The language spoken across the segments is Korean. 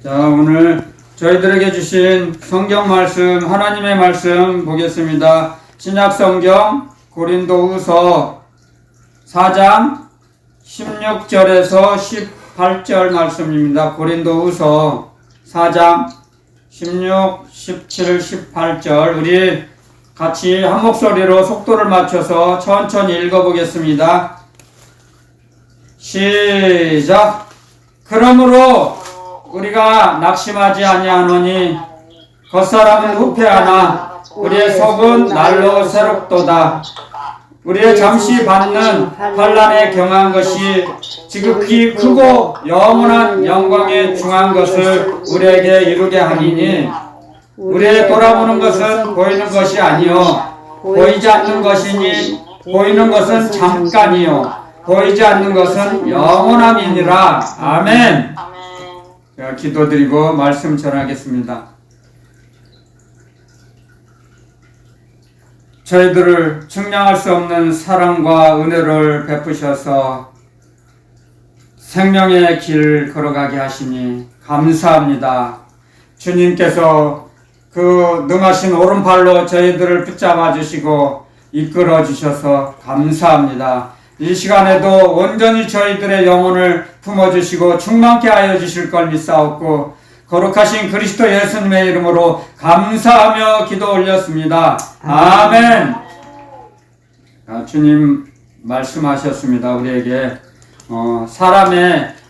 자, 오늘 저희들에게 주신 성경 말씀, 하나님의 말씀 보겠습니다. 신약 성경 고린도후서 4장 16절에서 18절 말씀입니다. 고린도후서 4장 16, 17, 18절 우리 같이 한 목소리로 속도를 맞춰서 천천히 읽어보겠습니다. 시작. 그러므로 우리가 낙심하지 아니하노니 겉사람은 후패하나 우리의 속은 날로 새롭도다. 우리의 잠시 받는 환난에 경한 것이 지극히 크고 영원한 영광에 중한 것을 우리에게 이루게 하니니 우리의 돌아보는 것은 보이는 것이 아니요 보이지 않는 것이니 보이는 것은 잠깐이요 보이지 않는 것은 영원함이니라. 아멘. 자, 기도드리고 말씀 전하겠습니다. 저희들을 측량할 수 없는 사랑과 은혜를 베푸셔서 생명의 길 걸어가게 하시니 감사합니다. 주님께서 그 능하신 오른팔로 저희들을 붙잡아 주시고 이끌어 주셔서 감사합니다. 이 시간에도 온전히 저희들의 영혼을 품어주시고 충만케 하여 주실 걸 믿사옵고 거룩하신 그리스도 예수님의 이름으로 감사하며 기도 올렸습니다. 아멘. 주님 말씀하셨습니다. 우리에게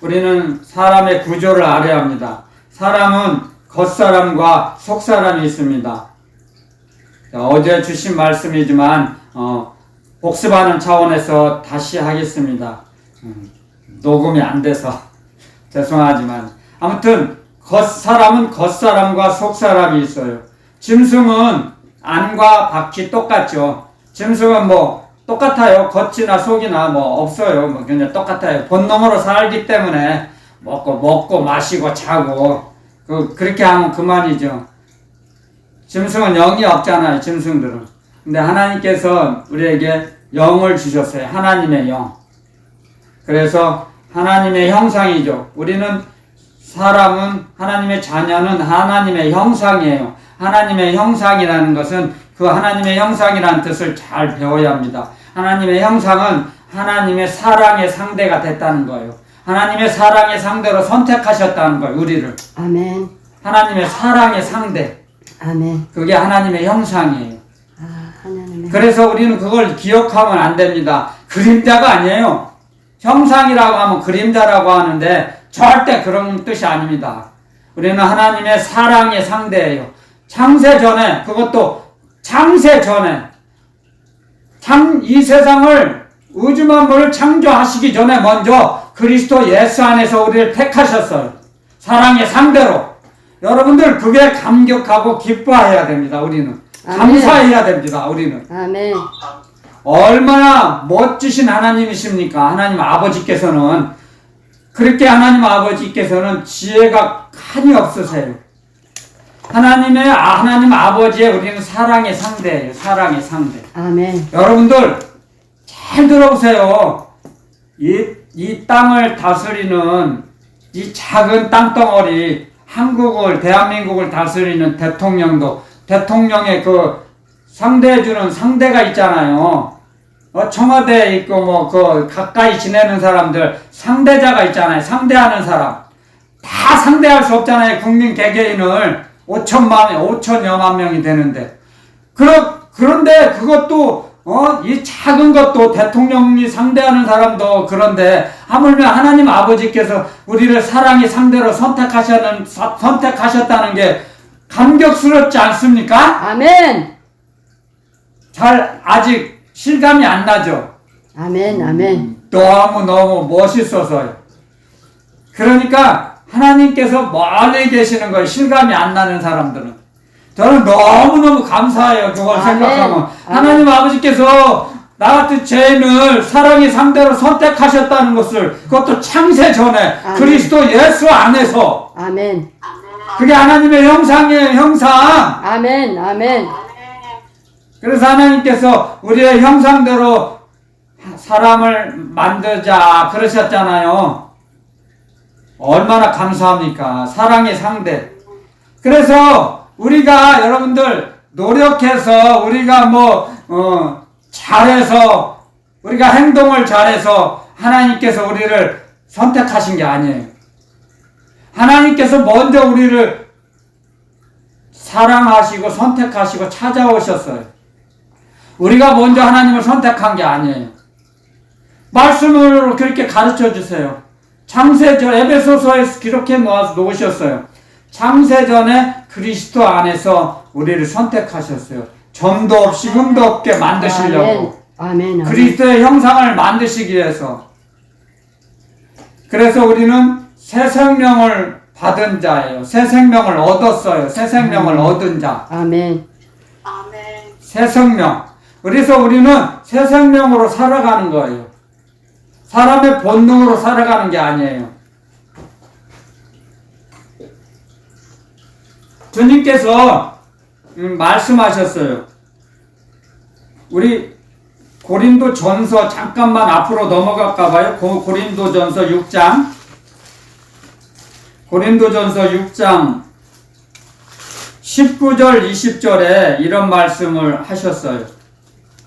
우리는 사람의 구조를 알아야 합니다. 사람은 겉사람과 속사람이 있습니다. 어제 주신 말씀이지만 복습하는 차원에서 다시 하겠습니다. 녹음이 안 돼서 죄송하지만 아무튼 겉사람은 겉사람과 속사람이 있어요. 짐승은 안과 밖이 똑같죠. 짐승은 뭐 똑같아요. 겉이나 속이나 뭐 없어요. 뭐 그냥 똑같아요. 본능으로 살기 때문에 먹고 마시고 자고 그렇게 하면 그만이죠. 짐승은 영이 없잖아요. 짐승들은. 근데 하나님께서 우리에게 영을 주셨어요. 하나님의 영. 그래서 하나님의 형상이죠. 사람은 하나님의 자녀는 하나님의 형상이에요. 하나님의 형상이라는 것은 그 하나님의 형상이라는 뜻을 잘 배워야 합니다. 하나님의 형상은 하나님의 사랑의 상대가 됐다는 거예요. 하나님의 사랑의 상대로 선택하셨다는 거예요. 우리를. 아멘. 하나님의 사랑의 상대. 아멘. 그게 하나님의 형상이에요. 하나님의 그래서 우리는 그걸 기억하면 안 됩니다. 그림자가 아니에요. 형상이라고 하면 그림자라고 하는데 절대 그런 뜻이 아닙니다. 우리는 하나님의 사랑의 상대예요. 창세 전에, 그것도 창세 전에 이 세상을 우주 만물을 창조하시기 전에 먼저 그리스도 예수 안에서 우리를 택하셨어요. 사랑의 상대로. 여러분들 그게 감격하고 기뻐해야 됩니다. 우리는. 아멘. 감사해야 됩니다. 우리는. 아멘. 얼마나 멋지신 하나님이십니까? 하나님 아버지께서는 그렇게 하나님 아버지께서는 지혜가 칸이 없으세요. 하나님 아버지의 우리는 사랑의 상대예요. 사랑의 상대. 아멘. 여러분들 잘 들어보세요. 이 땅을 다스리는 이 작은 땅덩어리 대한민국을 다스리는 대통령의 그 상대해주는 상대가 있잖아요. 청와대에 있고 가까이 지내는 사람들 상대자가 있잖아요. 상대하는 사람. 다 상대할 수 없잖아요. 국민 개개인을 5천여만 명이 되는데. 그런데 그것도 이 작은 것도 대통령이 상대하는 사람도 그런데 하물며 하나님 아버지께서 우리를 사랑의 상대로 선택하셨다는 게 감격스럽지 않습니까? 아멘. 아직 실감이 안 나죠? 아멘. 아멘. 너무 멋있어서요. 그러니까 하나님께서 멀리 계시는 거예요. 실감이 안 나는 사람들은. 저는 너무너무 감사해요. 그걸 아멘. 생각하면. 아멘. 하나님 아버지께서 나 같은 죄인을 사랑의 상대로 선택하셨다는 것을 그것도 창세 전에 아멘. 그리스도 예수 안에서. 아멘. 그게 하나님의 형상이에요. 형상. 아멘. 아멘. 그래서 하나님께서 우리의 형상대로 사람을 만들자 그러셨잖아요. 얼마나 감사합니까? 사랑의 상대. 그래서 우리가 여러분들 노력해서 우리가 잘해서 우리가 행동을 잘해서 하나님께서 우리를 선택하신 게 아니에요. 하나님께서 먼저 우리를 사랑하시고 선택하시고 찾아오셨어요. 우리가 먼저 하나님을 선택한 게 아니에요. 말씀으로 그렇게 가르쳐 주세요. 창세전 에베소서에서 기록해 놓으셨어요. 창세전에 그리스도 안에서 우리를 선택하셨어요. 점도 없이 흠도 없게 만드시려고. 아멘. 그리스도의 형상을 만드시기 위해서. 그래서 우리는 새 생명을 받은 자예요. 새 생명을 얻었어요. 새 생명을 얻은 자. 아멘. 새 생명. 그래서 우리는 새 생명으로 살아가는 거예요. 사람의 본능으로 살아가는 게 아니에요. 주님께서 말씀하셨어요. 우리 고린도 전서 잠깐만 앞으로 넘어갈까 봐요. 고린도 전서 6장. 고린도 전서 6장 19절 20절에 이런 말씀을 하셨어요.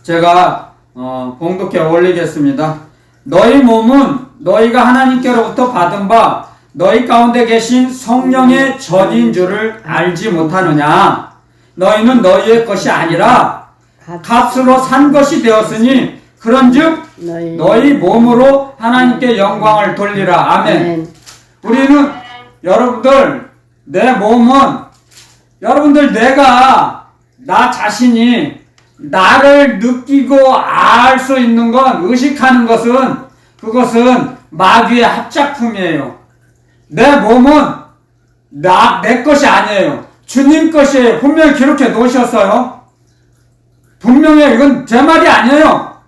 제가 봉독해 올리겠습니다. 너희 몸은 너희가 하나님께로부터 받은 바 너희 가운데 계신 성령의 전인 줄을 알지 못하느냐. 너희는 너희의 것이 아니라 값으로 산 것이 되었으니 그런즉 너희 몸으로 하나님께 영광을 돌리라. 아멘. 우리는 여러분들 내 몸은 여러분들 내가 나 자신이 나를 느끼고 알 수 있는 건 의식하는 것은 그것은 마귀의 합작품이에요. 내 몸은 내 것이 아니에요. 주님 것이에요. 분명히 기록해 놓으셨어요. 분명히 이건 제 말이 아니에요.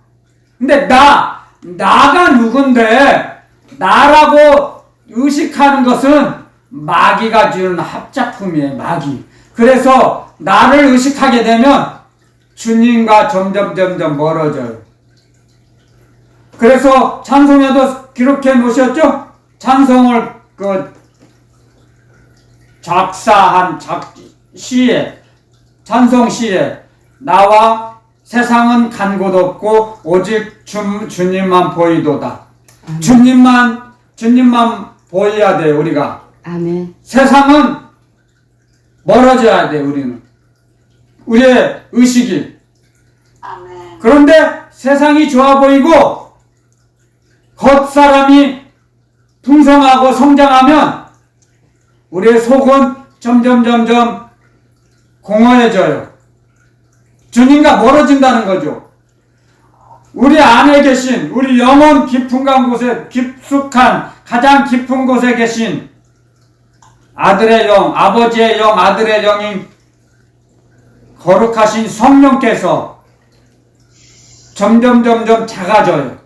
근데 나가 누군데 나라고 의식하는 것은 마귀가 주는 합작품이에요. 마귀. 그래서 나를 의식하게 되면 주님과 점점 멀어져요. 그래서 찬송에도 기록해 놓으셨죠? 찬송을 작사한 시에 찬송 시에 나와 세상은 간 곳 없고 오직 주님만 보이도다. 주님만 보여야 돼요. 우리가. 아멘. 세상은 멀어져야 돼. 우리는 우리의 의식이. 아멘. 그런데 세상이 좋아 보이고 겉사람이 풍성하고 성장하면 우리의 속은 점점 공허해져요. 주님과 멀어진다는 거죠. 우리 안에 계신 우리 영혼 깊은 곳에 깊숙한 가장 깊은 곳에 계신 아들의 영, 아버지의 영, 아들의 영인 거룩하신 성령께서 점점 작아져요.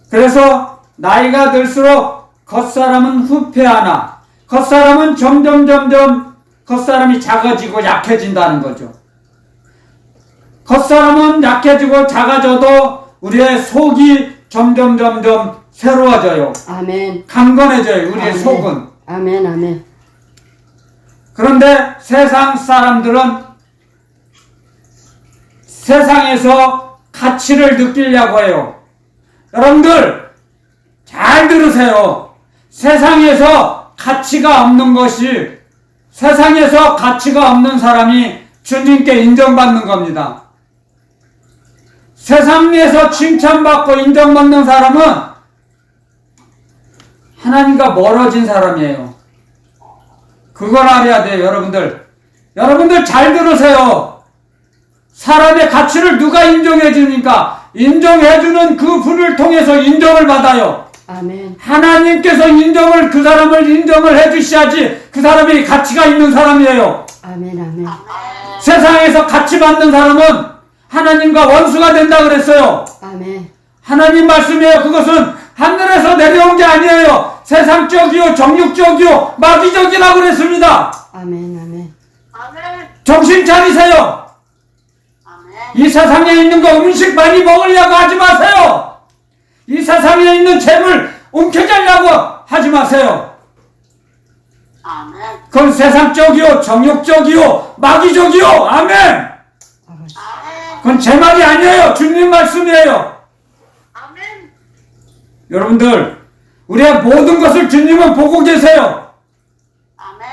그래서 나이가 들수록 겉사람은 후패하나 겉사람은 점점 겉사람이 작아지고 약해진다는 거죠. 겉사람은 약해지고 작아져도 우리의 속이 점점 새로워져요. 아멘. 강건해져요. 우리의 아멘. 속은. 아멘. 그런데 세상 사람들은 세상에서 가치를 느끼려고 해요. 여러분들 잘 들으세요. 세상에서 가치가 없는 사람이 주님께 인정받는 겁니다. 세상에서 칭찬받고 인정받는 사람은 하나님과 멀어진 사람이에요. 그걸 알아야 돼요. 여러분들 잘 들으세요. 사람의 가치를 누가 인정해 주니까 인정해주는 그 분을 통해서 인정을 받아요. 아멘. 하나님께서 그 사람을 인정을 해주셔야지 그 사람이 가치가 있는 사람이에요. 아멘. 세상에서 가치 받는 사람은 하나님과 원수가 된다 그랬어요. 아멘. 하나님 말씀이에요. 그것은 하늘에서 내려온 게 아니에요. 세상적이요, 정육적이요, 마귀적이라고 그랬습니다. 아멘. 정신 차리세요. 이 세상에 있는 거 음식 많이 먹으려고 하지 마세요. 이 세상에 있는 재물 움켜쥐려고 하지 마세요. 아멘. 그건 세상적이요, 정욕적이요, 마귀적이요. 아멘. 아멘. 그건 제 말이 아니에요. 주님 말씀이에요. 아멘. 여러분들, 우리의 모든 것을 주님은 보고 계세요. 아멘.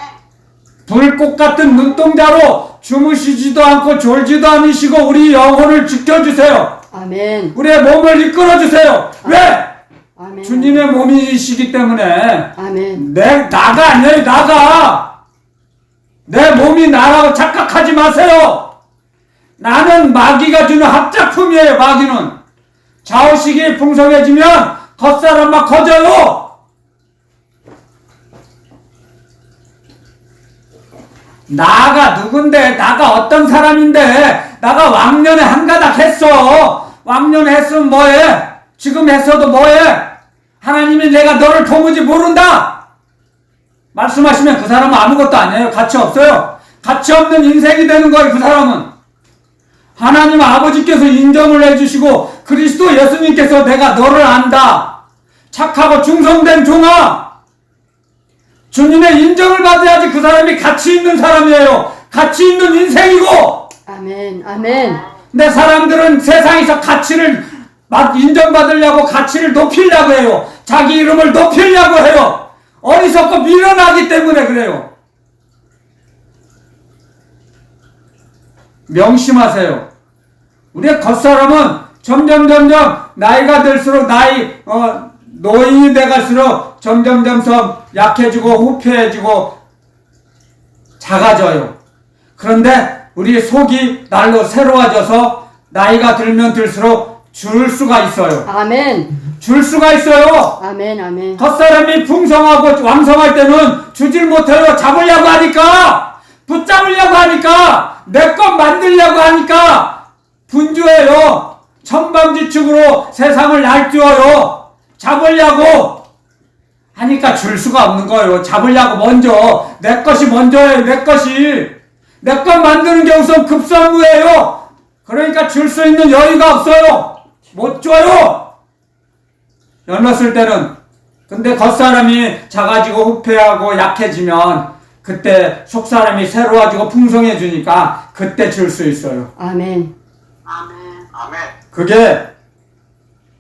불꽃 같은 눈동자로 주무시지도 않고 졸지도 않으시고 우리 영혼을 지켜주세요. 아멘. 우리의 몸을 이끌어주세요. 왜? 아멘. 주님의 몸이시기 때문에. 아멘. 나가 아니에요. 나가. 내 몸이 나라고 착각하지 마세요. 나는 마귀가 주는 합작품이에요. 마귀는 좌우식이 풍성해지면 겉사람 막 커져요. 나가 누군데? 나가 어떤 사람인데? 나가 왕년에 한 가닥 했어. 왕년에 했으면 뭐해? 지금 했어도 뭐해? 하나님이 내가 너를 도무지 모른다 말씀하시면 그 사람은 아무것도 아니에요. 가치 없어요. 가치 없는 인생이 되는 거예요. 그 사람은 하나님 아버지께서 인정을 해주시고 그리스도 예수님께서 내가 너를 안다. 착하고 충성된 종아. 주님의 인정을 받아야지 그 사람이 가치 있는 사람이에요. 가치 있는 인생이고. 아멘. 아멘. 근데 사람들은 세상에서 가치를 인정받으려고 가치를 높이려고 해요. 자기 이름을 높이려고 해요. 어리석고 미련하기 때문에 그래요. 명심하세요. 우리의 겉사람은 점점 나이가 들수록 노인이 돼갈수록 점점 약해지고 후패해지고 작아져요. 그런데 우리 속이 날로 새로워져서 나이가 들면 들수록 줄 수가 있어요. 아멘. 줄 수가 있어요. 아멘. 아멘. 겉사람이 풍성하고 왕성할 때는 주질 못해요. 잡으려고 하니까, 붙잡으려고 하니까, 내 것 만들려고 하니까 분주해요. 천방지축으로 세상을 날뛰어요. 잡으려고 하니까 줄 수가 없는 거예요. 잡으려고 먼저 내 것이 먼저예요. 내 것이 내 것 만드는 게 우선 급선무예요. 그러니까 줄 수 있는 여유가 없어요. 못 줘요. 젊었을 때는. 근데 겉사람이 작아지고 후패하고 약해지면 그때 속사람이 새로워지고 풍성해지니까 그때 줄 수 있어요. 아멘. 아멘. 아멘. 그게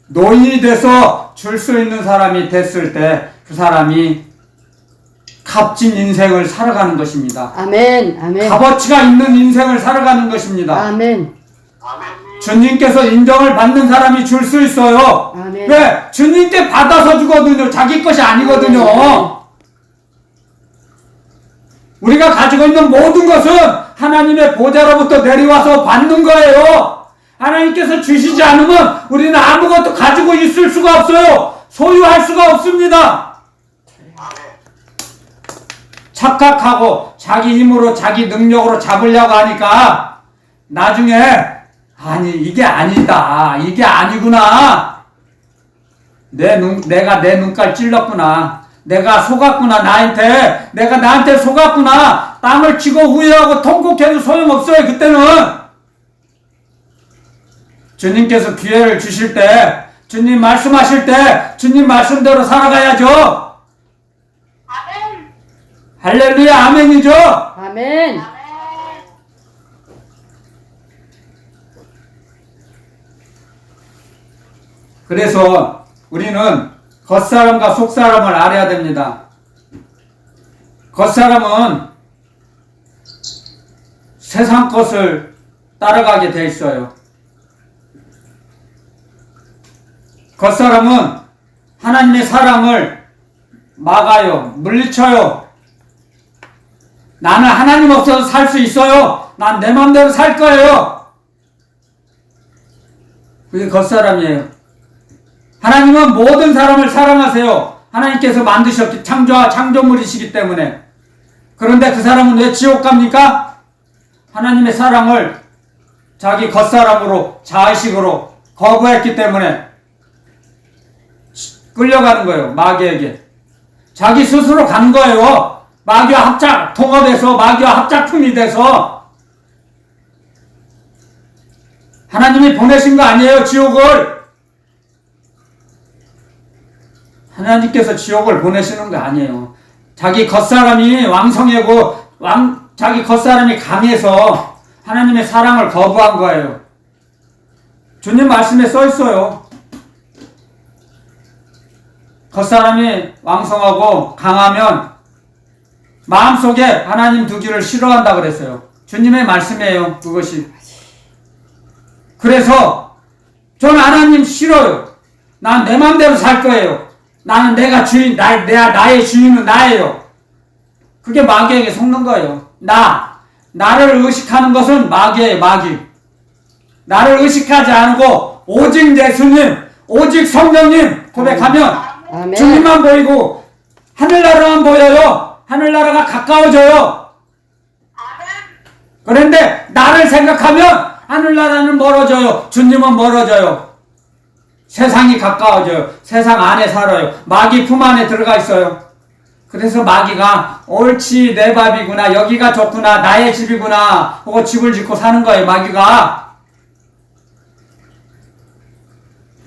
노인이 돼서 줄 수 있는 사람이 됐을 때 그 사람이 값진 인생을 살아가는 것입니다. 아멘. 아멘. 값어치가 있는 인생을 살아가는 것입니다. 아멘. 아멘. 주님께서 인정을 받는 사람이 줄 수 있어요. 아멘. 왜? 주님께 받아서 주거든요. 자기 것이 아니거든요. 우리가 가지고 있는 모든 것은 하나님의 보좌로부터 내려와서 받는 거예요. 하나님께서 주시지 않으면 우리는 아무것도 가지고 있을 수가 없어요. 소유할 수가 없습니다. 착각하고 자기 힘으로 자기 능력으로 잡으려고 하니까 나중에 아니 이게 아니다. 이게 아니구나. 내가 내 눈깔 찔렀구나. 내가 속았구나. 내가 나한테 속았구나. 땅을 치고 후회하고 통곡해도 소용없어요. 그때는 주님께서 기회를 주실 때, 주님 말씀하실 때 주님 말씀대로 살아가야죠. 아멘. 할렐루야. 아멘이죠. 아멘. 아멘. 그래서 우리는 겉사람과 속사람을 알아야 됩니다. 겉사람은 세상 것을 따라가게 돼 있어요. 겉사람은 하나님의 사랑을 막아요. 물리쳐요. 나는 하나님 없어서 살 수 있어요. 난 내 맘대로 살 거예요. 그게 겉사람이에요. 하나님은 모든 사람을 사랑하세요. 하나님께서 만드셨기 창조물이시기 때문에. 그런데 그 사람은 왜 지옥 갑니까? 하나님의 사랑을 자기 겉사람으로 자의식으로 거부했기 때문에 끌려가는 거예요. 마귀에게. 자기 스스로 간 거예요. 마귀와 통합해서 마귀와 합작품이 돼서. 하나님이 보내신 거 아니에요. 지옥을. 하나님께서 지옥을 보내시는 거 아니에요. 자기 겉사람이 왕성하고 자기 겉사람이 강해서 하나님의 사랑을 거부한 거예요. 주님 말씀에 써 있어요. 겉사람이 왕성하고 강하면 마음속에 하나님 두기를 싫어한다 그랬어요. 주님의 말씀이에요. 그것이. 그래서 저는 하나님 싫어요. 난 내 마음대로 살 거예요. 나는 내가 주인, 나의 주인은 나예요. 그게 마귀에게 속는 거예요. 나를 의식하는 것은 마귀예요, 마귀. 나를 의식하지 않고 오직 예수님, 오직 성령님 고백하면 아멘. 주님만 보이고 하늘나라만 보여요. 하늘나라가 가까워져요. 그런데 나를 생각하면 하늘나라는 멀어져요. 주님은 멀어져요. 세상이 가까워져요. 세상 안에 살아요. 마귀 품 안에 들어가 있어요. 그래서 마귀가 옳지 내 밥이구나, 여기가 좋구나, 나의 집이구나 하고 집을 짓고 사는 거예요. 마귀가.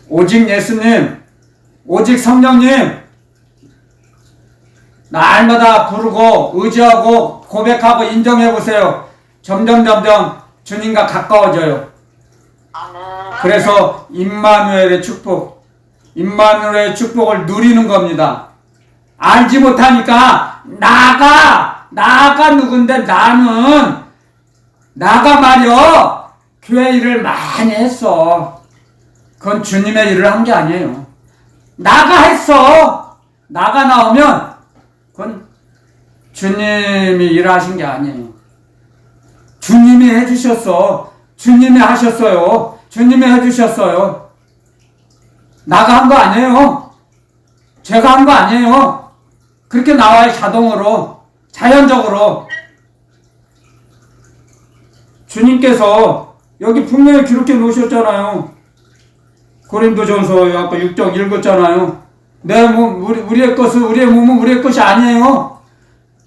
오직 예수님, 오직 성령님 날마다 부르고 의지하고 고백하고 인정해 보세요. 점점 주님과 가까워져요. 그래서 임마누엘의 축복을 누리는 겁니다. 알지 못하니까 나가 누군데 나가 말이여 교회 일을 많이 했어. 그건 주님의 일을 한 게 아니에요. 나가 했어. 나가 나오면 그건 주님이 일하신 게 아니에요. 주님이 해주셨어. 주님이 하셨어요. 주님이 해주셨어요. 나가 한 거 아니에요. 제가 한 거 아니에요. 그렇게 나와요. 자동으로, 자연적으로. 주님께서 여기 분명히 기록해 놓으셨잖아요. 고린도전서 아까 6장 읽었잖아요. 내 몸, 우리의 몸은 우리의 것이 아니에요.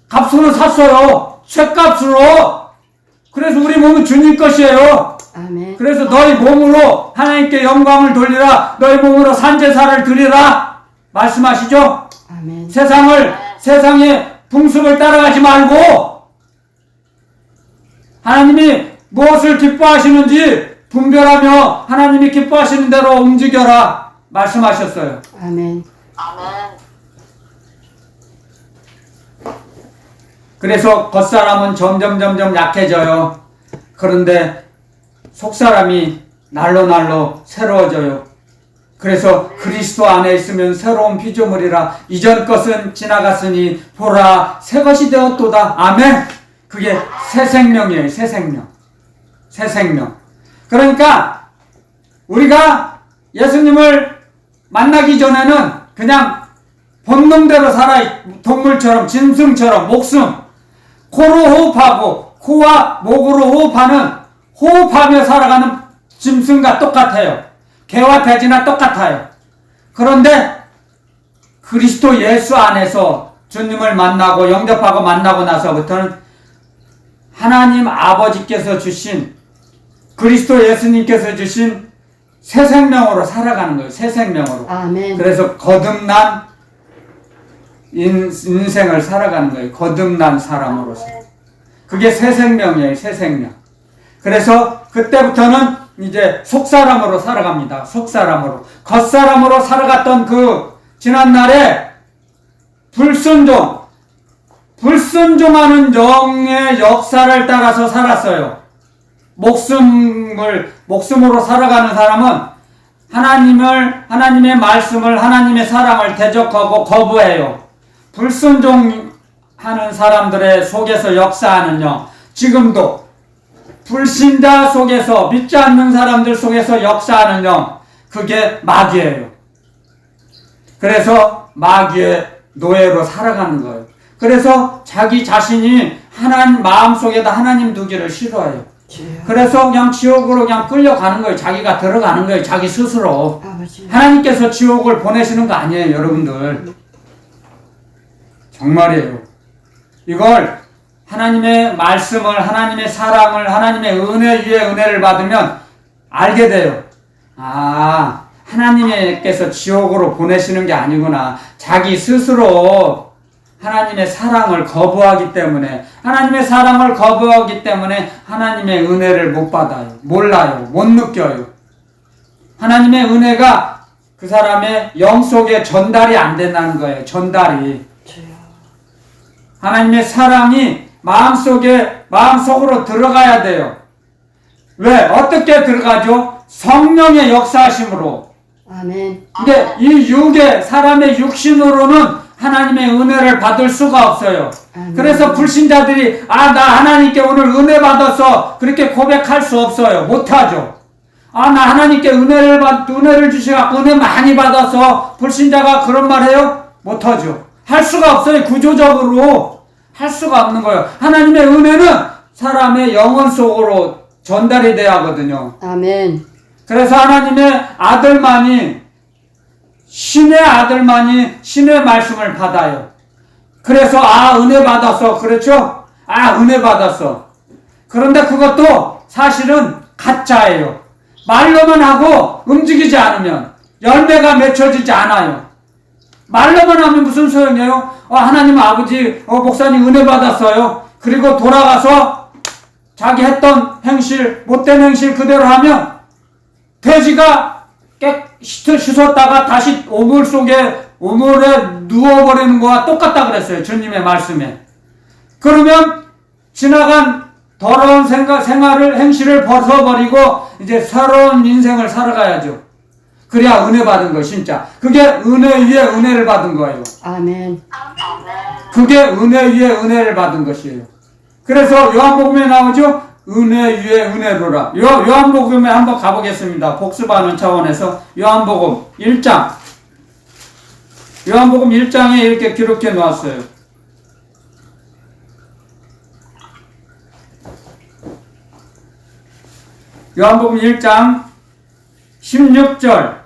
값으로 샀어요. 쇳값으로. 그래서 우리 몸은 주님 것이에요. 아멘. 그래서 너희 몸으로 하나님께 영광을 돌리라. 너희 몸으로 산제사를 드리라. 말씀하시죠? 아멘. 세상의 풍습을 따라가지 말고 하나님이 무엇을 기뻐하시는지 분별하며 하나님이 기뻐하시는 대로 움직여라. 말씀하셨어요. 아멘. 그래서 겉사람은 점점 약해져요. 그런데 속사람이 날로 새로워져요. 그래서 그리스도 안에 있으면 새로운 피조물이라. 이전 것은 지나갔으니 보라 새 것이 되었도다. 아멘. 그게 새 생명이에요. 새 생명. 그러니까 우리가 예수님을 만나기 전에는 그냥 본능대로 동물처럼, 짐승처럼, 목숨, 코로 호흡하고 코와 목으로 호흡하며 살아가는 짐승과 똑같아요. 개와 돼지나 똑같아요. 그런데 그리스도 예수 안에서 주님을 만나고 영접하고 만나고 나서부터는 하나님 아버지께서 주신, 그리스도 예수님께서 주신 새 생명으로 살아가는 거예요. 새 생명으로. 아멘. 그래서 거듭난 인생을 살아가는 거예요. 거듭난 사람으로서. 그게 새 생명이에요. 새 생명. 그래서 그때부터는 이제 속사람으로 살아갑니다. 속사람으로. 겉사람으로 살아갔던 그 지난날에 불순종하는 영의 역사를 따라서 살았어요. 목숨으로 살아가는 사람은 하나님의 말씀을, 하나님의 사랑을 대적하고 거부해요. 불순종하는 사람들의 속에서 역사하는 영, 지금도 불신자 속에서, 믿지 않는 사람들 속에서 역사하는 영, 그게 마귀예요. 그래서 마귀의 노예로 살아가는 거예요. 그래서 자기 자신이 마음속에다 하나님 두기를 싫어해요. 그래서 그냥 지옥으로 그냥 끌려가는 거예요. 자기가 들어가는 거예요. 자기 스스로. 아버지. 하나님께서 지옥을 보내시는 거 아니에요, 여러분들. 정말이에요. 이걸 하나님의 말씀을, 하나님의 사랑을, 하나님의 은혜 위에 은혜를 받으면 알게 돼요. 하나님께서 지옥으로 보내시는 게 아니구나. 자기 스스로 하나님의 사랑을 거부하기 때문에, 하나님의 사랑을 거부하기 때문에 하나님의 은혜를 못 받아요. 몰라요. 못 느껴요. 하나님의 은혜가 그 사람의 영 속에 전달이 안 된다는 거예요. 전달이. 하나님의 사랑이 마음속으로 들어가야 돼요. 왜? 어떻게 들어가죠? 성령의 역사하심으로. 아멘. 근데 이 사람의 육신으로는 하나님의 은혜를 받을 수가 없어요. 아멘. 그래서 불신자들이 나 하나님께 오늘 은혜 받았어 그렇게 고백할 수 없어요. 못하죠. 나 하나님께 은혜를 주셔서 은혜 많이 받아서 불신자가 그런 말 해요? 못하죠. 할 수가 없어요. 구조적으로 할 수가 없는 거예요. 하나님의 은혜는 사람의 영혼 속으로 전달이 돼야 하거든요. 아멘. 그래서 하나님의 아들만이, 신의 아들만이 신의 말씀을 받아요. 그래서 은혜 받았어. 그렇죠? 은혜 받았어. 그런데 그것도 사실은 가짜예요. 말로만 하고 움직이지 않으면 열매가 맺혀지지 않아요. 말로만 하면 무슨 소용이에요? 하나님 아버지, 목사님 은혜 받았어요. 그리고 돌아가서 자기 했던 행실, 못된 행실 그대로 하면 돼지가 씻었다가 다시 우물에 누워버리는 거와 똑같다 그랬어요. 주님의 말씀에. 그러면 지나간 더러운 행실을 벗어버리고 이제 새로운 인생을 살아가야죠. 그래야 은혜 받은 거 진짜. 그게 은혜 위에 은혜를 받은 거예요. 아멘. 그게 은혜 위에 은혜를 받은 것이에요. 그래서 요한복음에 나오죠. 은혜 위에 은혜로라. 요한복음에 한번 가보겠습니다. 복습하는 차원에서 요한복음 1장. 요한복음 1장에 이렇게 기록해 놓았어요. 요한복음 1장 16절.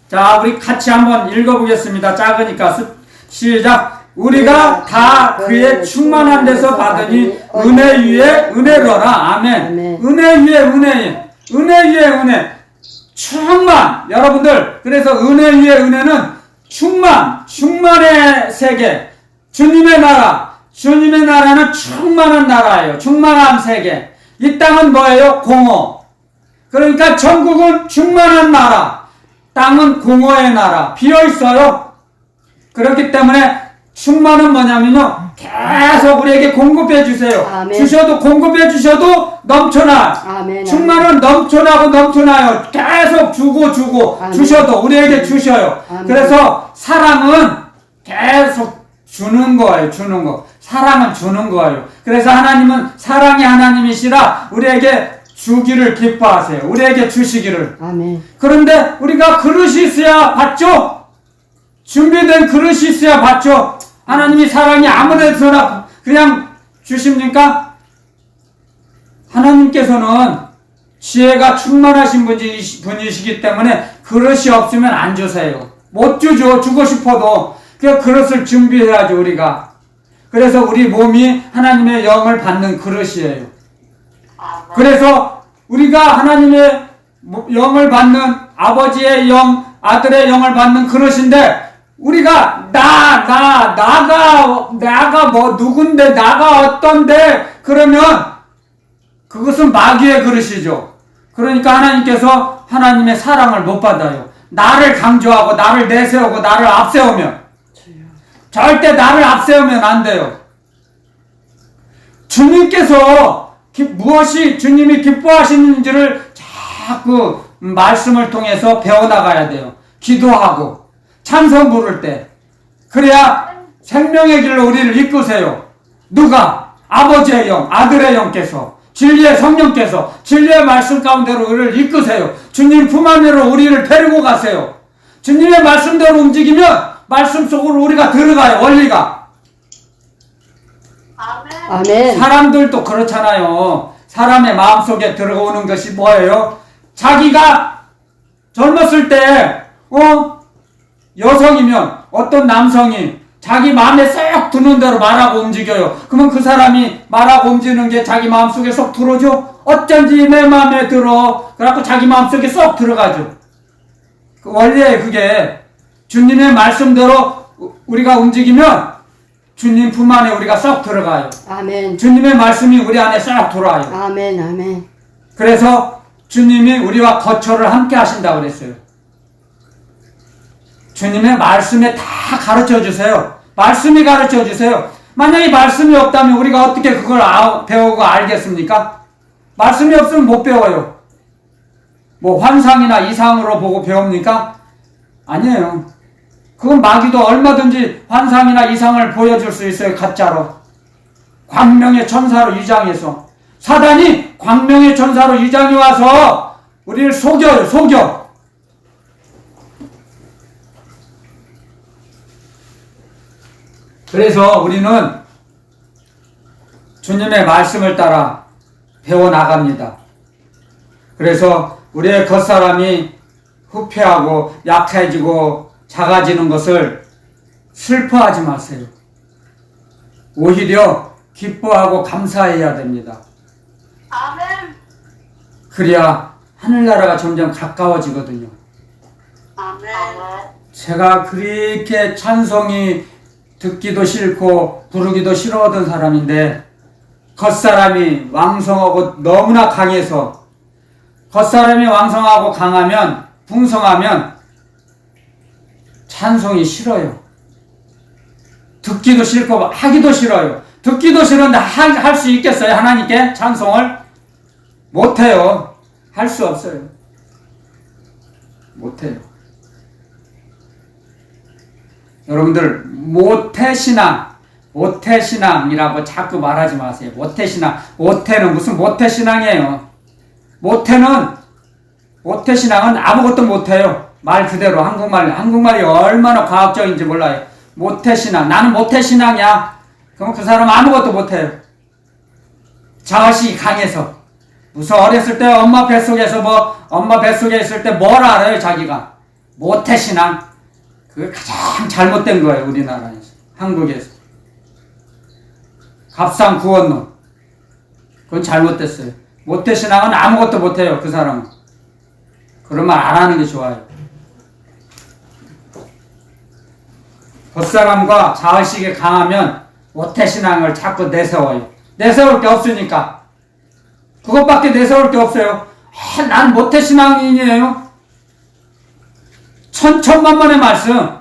자, 우리 같이 한번 읽어보겠습니다. 작으니까. 시작. 우리가 다 그의 충만한 데서 받으니 은혜 위에 은혜로라. 아멘. 은혜 위에 은혜. 은혜 위에 은혜. 충만. 여러분들, 그래서 은혜 위에 은혜는 충만의 세계. 주님의 나라. 주님의 나라는 충만한 나라예요. 충만한 세계. 이 땅은 뭐예요? 공허. 그러니까 천국은 충만한 나라. 땅은 공허의 나라. 비어있어요. 그렇기 때문에 충만은 뭐냐면요, 계속 우리에게 공급해 주세요. 아멘. 공급해 주셔도 넘쳐나. 아멘. 충만은 넘쳐나요. 계속 주고 아멘. 주셔도 우리에게 주셔요. 아멘. 그래서 사랑은 계속 주는 거예요. 주는 거. 사랑은 주는 거예요. 그래서 하나님은 사랑의 하나님이시라 우리에게 주기를 기뻐하세요. 우리에게 주시기를. 아멘. 그런데 우리가 그릇이 있어야 받죠? 준비된 그릇이 있어야 받죠? 하나님이 사랑이 아무데서나 그냥 주십니까? 하나님께서는 지혜가 충만하신 분이시기 때문에 그릇이 없으면 안 주세요. 못 주죠. 주고 싶어도. 그 그릇을 준비해야죠, 우리가. 그래서 우리 몸이 하나님의 영을 받는 그릇이에요. 그래서 우리가 하나님의 영을 받는 아버지의 영, 아들의 영을 받는 그릇인데 우리가 나가 누군데 나가 어떤데 그러면 그것은 마귀의 그릇이죠. 그러니까 하나님께서 하나님의 사랑을 못 받아요. 나를 강조하고 나를 내세우고 나를 앞세우면 절대 나를 앞세우면 안 돼요. 주님께서 무엇이 주님이 기뻐하시는지를 자꾸 말씀을 통해서 배워나가야 돼요. 기도하고 찬송 부를 때. 그래야 생명의 길로 우리를 이끄세요. 누가? 아버지의 영, 아들의 영께서, 진리의 성령께서 진리의 말씀 가운데로 우리를 이끄세요. 주님 품 안으로 우리를 데리고 가세요. 주님의 말씀대로 움직이면 말씀 속으로 우리가 들어가요. 원리가. 아멘. 사람들도 그렇잖아요. 사람의 마음속에 들어오는 것이 뭐예요? 자기가 젊었을 때 여성이면 어떤 남성이 자기 마음에 쏙 드는 대로 말하고 움직여요. 그러면 그 사람이 말하고 움직이는 게 자기 마음속에 쏙 들어오죠? 어쩐지 내 마음에 들어. 그래갖고 자기 마음속에 쏙 들어가죠. 그 원리에 그게 주님의 말씀대로 우리가 움직이면 주님 품 안에 우리가 쏙 들어가요. 아멘. 주님의 말씀이 우리 안에 쏙 들어와요. 아멘. 아멘. 그래서 주님이 우리와 거처를 함께 하신다고 그랬어요. 주님의 말씀에 다 가르쳐 주세요. 말씀이 가르쳐 주세요. 만약에 말씀이 없다면 우리가 어떻게 그걸 배우고 알겠습니까? 말씀이 없으면 못 배워요. 뭐 환상이나 이상으로 보고 배웁니까? 아니에요. 그건 마귀도 얼마든지 환상이나 이상을 보여줄 수 있어요. 가짜로. 광명의 천사로 위장해서. 사단이 광명의 천사로 위장해 와서 우리를 속여요. 속여. 그래서 우리는 주님의 말씀을 따라 배워나갑니다. 그래서 우리의 겉사람이 후퇴하고 약해지고 작아지는 것을 슬퍼하지 마세요. 오히려 기뻐하고 감사해야 됩니다. 아멘. 그래야 하늘나라가 점점 가까워지거든요. 아멘. 제가 그렇게 찬송이 듣기도 싫고 부르기도 싫어하던 사람인데 겉사람이 왕성하고 너무나 강해서 겉사람이 왕성하고 강하면 풍성하면 찬송이 싫어요. 듣기도 싫고 하기도 싫어요. 듣기도 싫은데 할 수 있겠어요? 하나님께 찬송을? 못해요. 할 수 없어요. 못해요. 여러분들 모태신앙이라고 자꾸 말하지 마세요. 모태신앙. 모태는 무슨 모태신앙이에요. 모태신앙은 아무것도 못해요. 말 그대로 한국말이 얼마나 과학적인지 몰라요. 모태신앙. 나는 모태신앙이야. 그럼 그 사람 아무것도 못해요. 자식이 강해서. 무슨 어렸을 때 엄마 뱃속에 있을 때 뭘 알아요, 자기가. 모태신앙. 그게 가장 잘못된 거예요, 우리나라에서. 한국에서. 갑상구원론. 그건 잘못됐어요. 모태신앙은 아무것도 못해요, 그 사람은. 그런 말 안 하는 게 좋아요. 겉사람과 자의식이 강하면 모태신앙을 자꾸 내세워요. 내세울 게 없으니까. 그것밖에 내세울 게 없어요. 난 모태신앙인이에요. 천천만만의 말씀.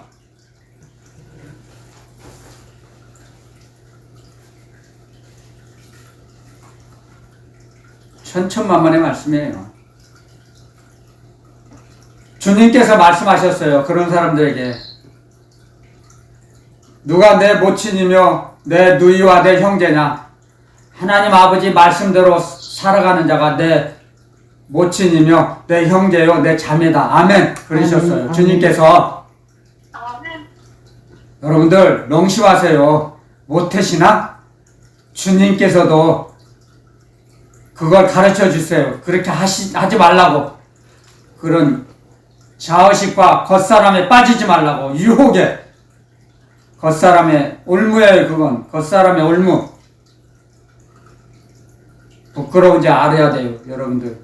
천천만만의 말씀이에요. 주님께서 말씀하셨어요. 그런 사람들에게. 누가 내 모친이며 내 누이와 내 형제냐? 하나님 아버지 말씀대로 살아가는 자가 내 모친이며 내 형제요 내 자매다. 아멘. 그러셨어요. 아멘. 주님께서. 아멘. 여러분들 명심하세요. 모태신앙? 주님께서도 그걸 가르쳐 주세요. 그렇게 하지 말라고. 그런 자의식과 겉사람에 빠지지 말라고. 유혹에. 겉사람의 올무예요, 그건. 겉사람의 올무. 부끄러운지 알아야 돼요, 여러분들.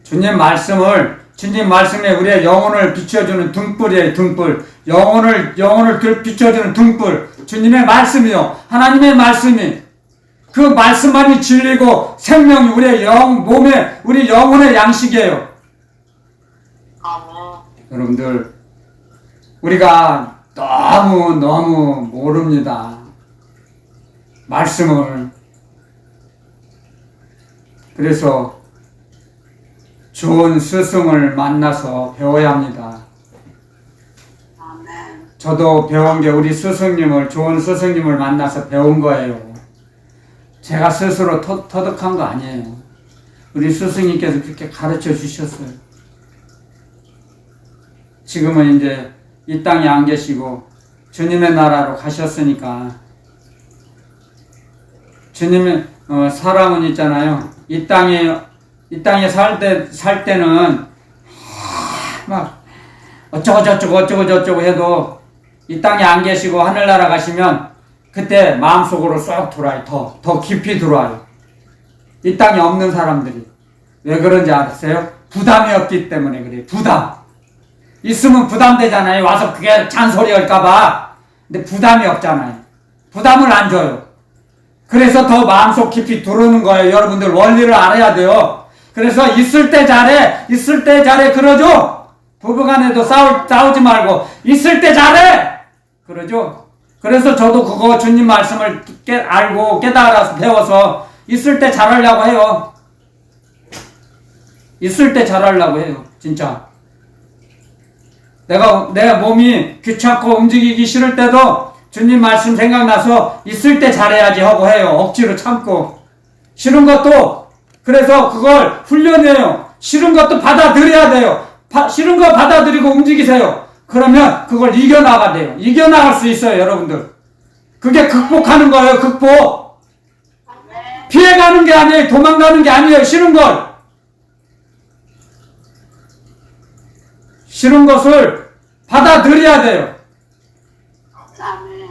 주님 말씀에 우리의 영혼을 비춰주는 등불이에요, 등불. 영혼을 비춰주는 등불. 주님의 말씀이요. 하나님의 말씀이. 그 말씀만이 진리고 생명이 우리의 몸에, 우리 영혼의 양식이에요. 아멘. 여러분들, 우리가 너무 모릅니다. 말씀을. 그래서 좋은 스승을 만나서 배워야 합니다. 아멘. 저도 배운 게 우리 좋은 스승님을 만나서 배운 거예요. 제가 스스로 터득한 거 아니에요. 우리 스승님께서 그렇게 가르쳐 주셨어요. 지금은 이제 이 땅에 안 계시고 주님의 나라로 가셨으니까 주님의 사랑은 있잖아요. 이 땅에 살 때는 막 어쩌고 해도 이 땅에 안 계시고 하늘나라 가시면 그때 마음속으로 쏙 들어와요. 더 깊이 들어와요. 이 땅에 없는 사람들이. 왜 그런지 아세요? 부담이 없기 때문에 그래요. 부담. 있으면 부담되잖아요. 와서 그게 잔소리 할까봐. 근데 부담이 없잖아요. 부담을 안 줘요. 그래서 더 마음속 깊이 들어오는 거예요. 여러분들 원리를 알아야 돼요. 그래서 있을 때 잘해. 있을 때 잘해. 그러죠? 부부간에도 싸우지 말고 있을 때 잘해. 그러죠? 그래서 저도 그거 주님 말씀을 알고 깨달아서 배워서 있을 때 잘하려고 해요. 있을 때 잘하려고 해요. 진짜. 내 몸이 귀찮고 움직이기 싫을 때도 주님 말씀 생각나서 있을 때 잘해야지 하고 해요. 억지로 참고. 싫은 것도 그래서 그걸 훈련해요. 싫은 것도 받아들여야 돼요. 싫은 거 받아들이고 움직이세요. 그러면 그걸 이겨나가야 돼요. 이겨나갈 수 있어요, 여러분들. 그게 극복하는 거예요, 극복. 피해가는 게 아니에요. 도망가는 게 아니에요. 싫은 걸. 싫은 것을 받아들여야 돼요. 아멘.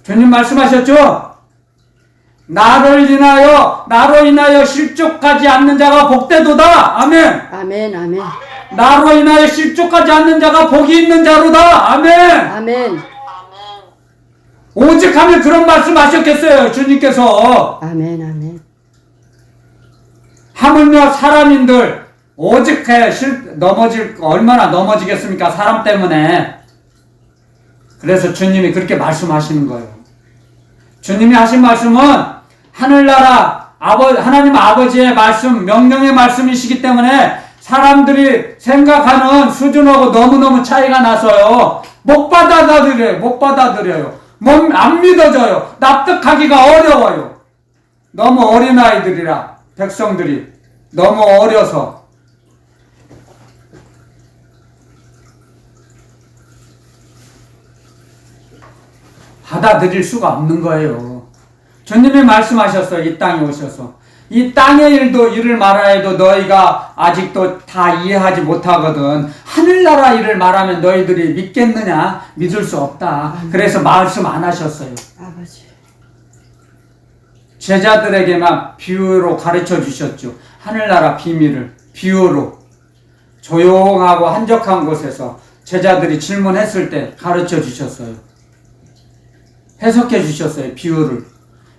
주님 말씀하셨죠? 나로 인하여 실족하지 않는 자가 복되도다. 아멘. 아멘. 아멘. 나로 인하여 실족하지 않는 자가 복이 있는 자로다. 아멘. 아멘. 아멘. 오직 하면 그런 말씀하셨겠어요, 주님께서. 아멘. 아멘. 하물며 사람인들 오직 얼마나 넘어지겠습니까? 사람 때문에. 그래서 주님이 그렇게 말씀하시는 거예요. 주님이 하신 말씀은 하늘나라 하나님 아버지의 말씀, 명령의 말씀이시기 때문에 사람들이 생각하는 수준하고 너무너무 차이가 나서요. 못 받아들여요. 안 믿어져요. 납득하기가 어려워요. 너무 어린아이들이라, 백성들이 너무 어려서. 받아들일 수가 없는 거예요. 주님이 말씀하셨어요. 이 땅에 오셔서. 이 땅의 일을 말하야 해도 너희가 아직도 다 이해하지 못하거든. 하늘나라 일을 말하면 너희들이 믿겠느냐? 믿을 수 없다. 그래서 말씀 안 하셨어요. 아버지. 제자들에게만 비유로 가르쳐 주셨죠. 하늘나라 비밀을 비유로 조용하고 한적한 곳에서 제자들이 질문했을 때 가르쳐 주셨어요. 해석해 주셨어요. 비유를.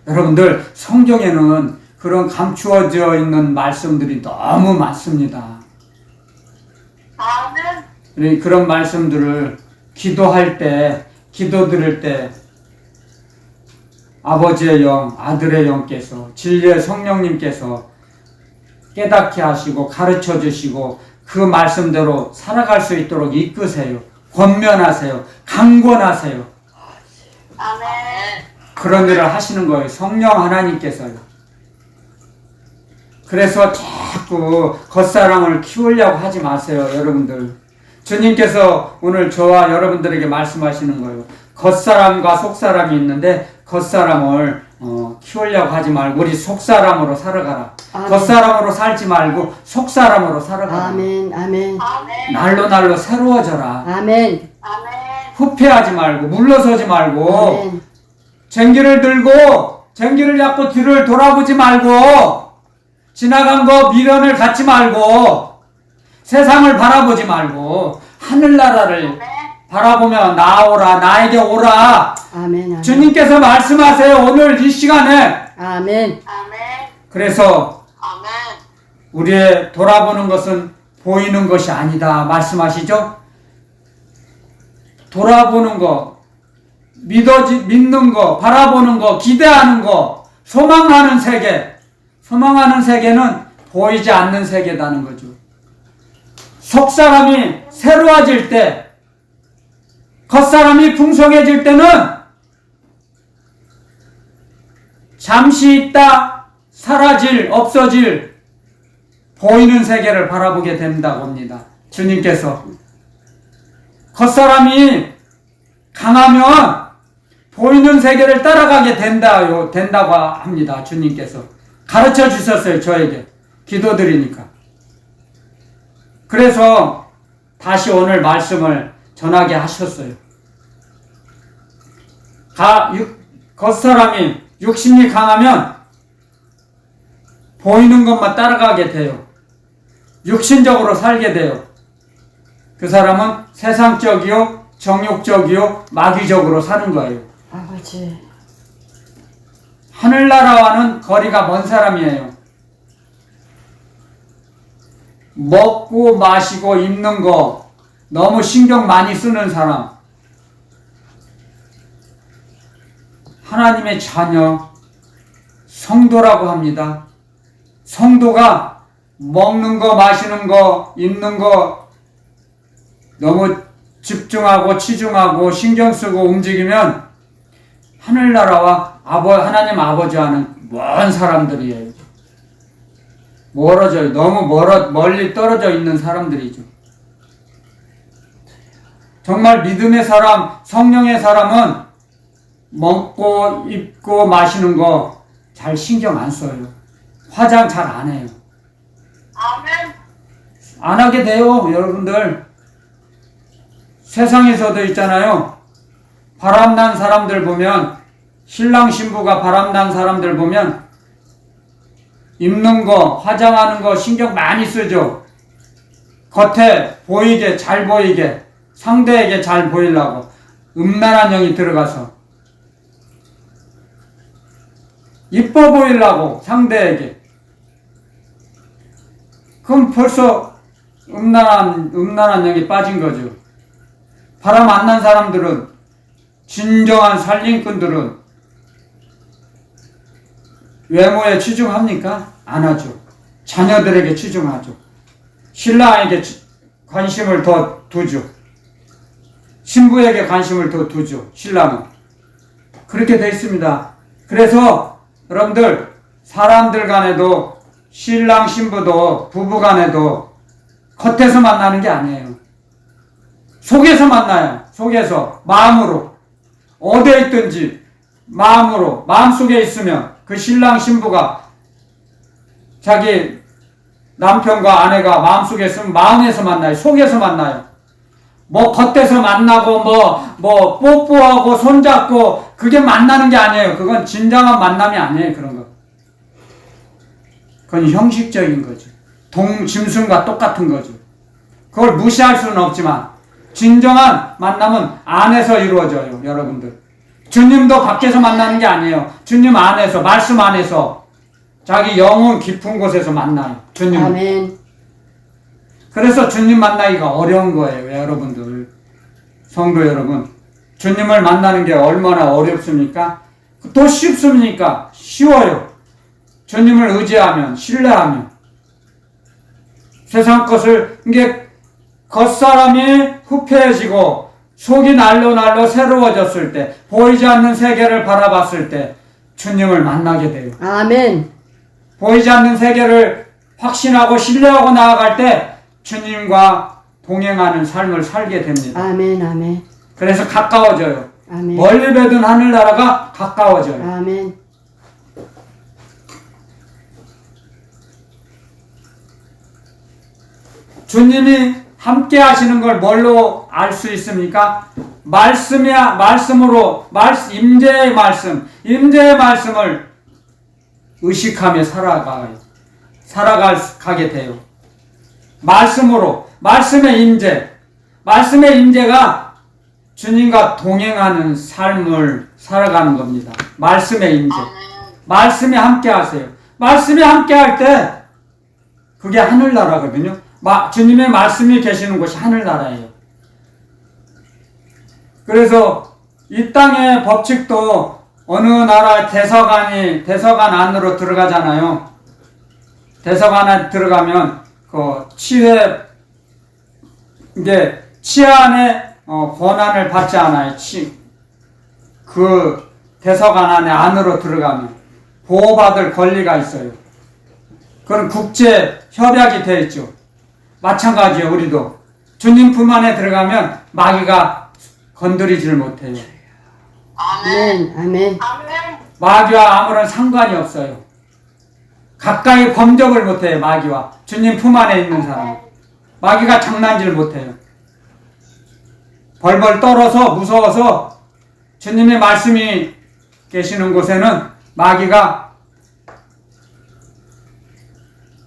여러분들 성경에는 그런 감추어져 있는 말씀들이 너무 많습니다. 아멘. 그런 말씀들을 기도할 때, 기도 드릴 때 아버지의 영, 아들의 영께서, 진리의 성령님께서 깨닫게 하시고 가르쳐 주시고 그 말씀대로 살아갈 수 있도록 이끄세요. 권면하세요. 강권하세요. 아멘. 그런 일을 하시는 거예요. 성령 하나님께서요. 그래서 자꾸 겉사람을 키우려고 하지 마세요, 여러분들. 주님께서 오늘 저와 여러분들에게 말씀하시는 거예요. 겉사람과 속사람이 있는데 겉사람을 키우려고 하지 말고 우리 속사람으로 살아가라. 아멘. 겉사람으로 살지 말고 속사람으로 살아가라. 아멘. 아멘. 아멘. 날로 새로워져라. 아멘. 아멘. 후회하지 말고 물러서지 말고 아멘. 쟁기를 들고 쟁기를 잡고 뒤를 돌아보지 말고 지나간 거 미련을 갖지 말고 세상을 바라보지 말고 하늘나라를 바라보며 나오라. 나에게 오라. 아멘. 아멘. 주님께서 말씀하세요. 오늘 이 시간에. 아멘. 아멘. 그래서 아멘. 우리의 돌아보는 것은 보이는 것이 아니다 말씀하시죠? 돌아보는 거, 믿는 거, 바라보는 거, 기대하는 거, 소망하는 세계. 소망하는 세계는 보이지 않는 세계다는 거죠. 속사람이 새로워질 때, 겉사람이 풍성해질 때는 잠시 있다 사라질, 없어질 보이는 세계를 바라보게 된다고 합니다. 주님께서. 겉사람이 강하면 보이는 세계를 따라가게 된다고 합니다. 주님께서. 가르쳐 주셨어요. 저에게. 기도드리니까. 그래서 다시 오늘 말씀을 전하게 하셨어요. 겉사람이 육신이 강하면 보이는 것만 따라가게 돼요. 육신적으로 살게 돼요. 그 사람은 세상적이요, 정욕적이요, 마귀적으로 사는 거예요. 아버지. 하늘나라와는 거리가 먼 사람이에요. 먹고 마시고 입는 거 너무 신경 많이 쓰는 사람. 하나님의 자녀, 성도라고 합니다. 성도가 먹는 거, 마시는 거, 입는 거 너무 집중하고 치중하고 신경 쓰고 움직이면 하늘나라와 하나님 아버지와는 먼 사람들이에요. 멀어져요. 너무 멀리 떨어져 있는 사람들이죠. 정말 믿음의 사람, 성령의 사람은 먹고 입고 마시는 거 잘 신경 안 써요. 화장 잘 안 해요. 아멘. 안 하게 돼요, 여러분들. 세상에서도 있잖아요. 바람난 사람들 보면, 신랑 신부가 바람난 사람들 보면 입는 거, 화장하는 거 신경 많이 쓰죠. 겉에 보이게, 잘 보이게, 상대에게 잘 보이려고 음란한 영이 들어가서 이뻐 보이려고 상대에게. 그럼 벌써 음란한 영이 빠진 거죠. 바람 안 난 사람들은, 진정한 살림꾼들은 외모에 치중합니까? 안 하죠. 자녀들에게 치중하죠. 신랑에게 관심을 더 두죠. 신부에게 관심을 더 두죠. 신랑은. 그렇게 되어 있습니다. 그래서 여러분들, 사람들 간에도, 신랑 신부도, 부부 간에도 겉에서 만나는 게 아니에요. 속에서 만나요. 속에서, 마음으로. 어디에 있든지 마음으로, 마음속에 있으면 그 신랑 신부가 자기 남편과 아내가 마음속에 있으면 마음에서 만나요. 속에서 만나요. 뭐 겉에서 만나고 뭐 뽀뽀하고 손잡고 그게 만나는 게 아니에요. 그건 진정한 만남이 아니에요. 그런 거. 그건 형식적인 거죠. 짐승과 똑같은 거죠. 그걸 무시할 수는 없지만 진정한 만남은 안에서 이루어져요. 여러분들. 주님도 밖에서 만나는 게 아니에요. 주님 안에서, 말씀 안에서, 자기 영혼 깊은 곳에서 만나요. 주님. 아멘. 그래서 주님 만나기가 어려운 거예요. 여러분들. 성도 여러분. 주님을 만나는 게 얼마나 어렵습니까? 또 쉽습니까? 쉬워요. 주님을 의지하면, 신뢰하면. 세상 것을, 이게 겉사람이 후패해지고 속이 날로 새로워졌을 때, 보이지 않는 세계를 바라봤을 때 주님을 만나게 돼요. 아멘. 보이지 않는 세계를 확신하고 신뢰하고 나아갈 때 주님과 동행하는 삶을 살게 됩니다. 아멘. 아멘. 그래서 가까워져요. 아멘. 멀리 배든 하늘나라가 가까워져요. 아멘. 주님이 함께 하시는 걸 뭘로 알 수 있습니까? 말씀으로, 임재의 말씀을 의식하며 살아가게 돼요. 말씀으로, 말씀의 임재가 주님과 동행하는 삶을 살아가는 겁니다. 말씀의 임재. 말씀이 함께 하세요. 말씀이 함께 할 때, 그게 하늘나라거든요. 주님의 말씀이 계시는 곳이 하늘나라예요. 그래서 이 땅의 법칙도 어느 나라 대서관 안으로 들어가잖아요. 대서관 안에 들어가면 그 치안의 권한을 받지 않아요. 그 대서관 안으로 들어가면 보호받을 권리가 있어요. 그건 국제 협약이 되어 있죠. 마찬가지예요. 우리도 주님 품 안에 들어가면 마귀가 건드리지를 못해요. 아멘. 아멘. 아멘. 마귀와 아무런 상관이 없어요. 가까이 범접을 못해요. 마귀와 주님 품 안에 있는 사람. 마귀가 장난질 못해요. 벌벌 떨어서 무서워서 주님의 말씀이 계시는 곳에는 마귀가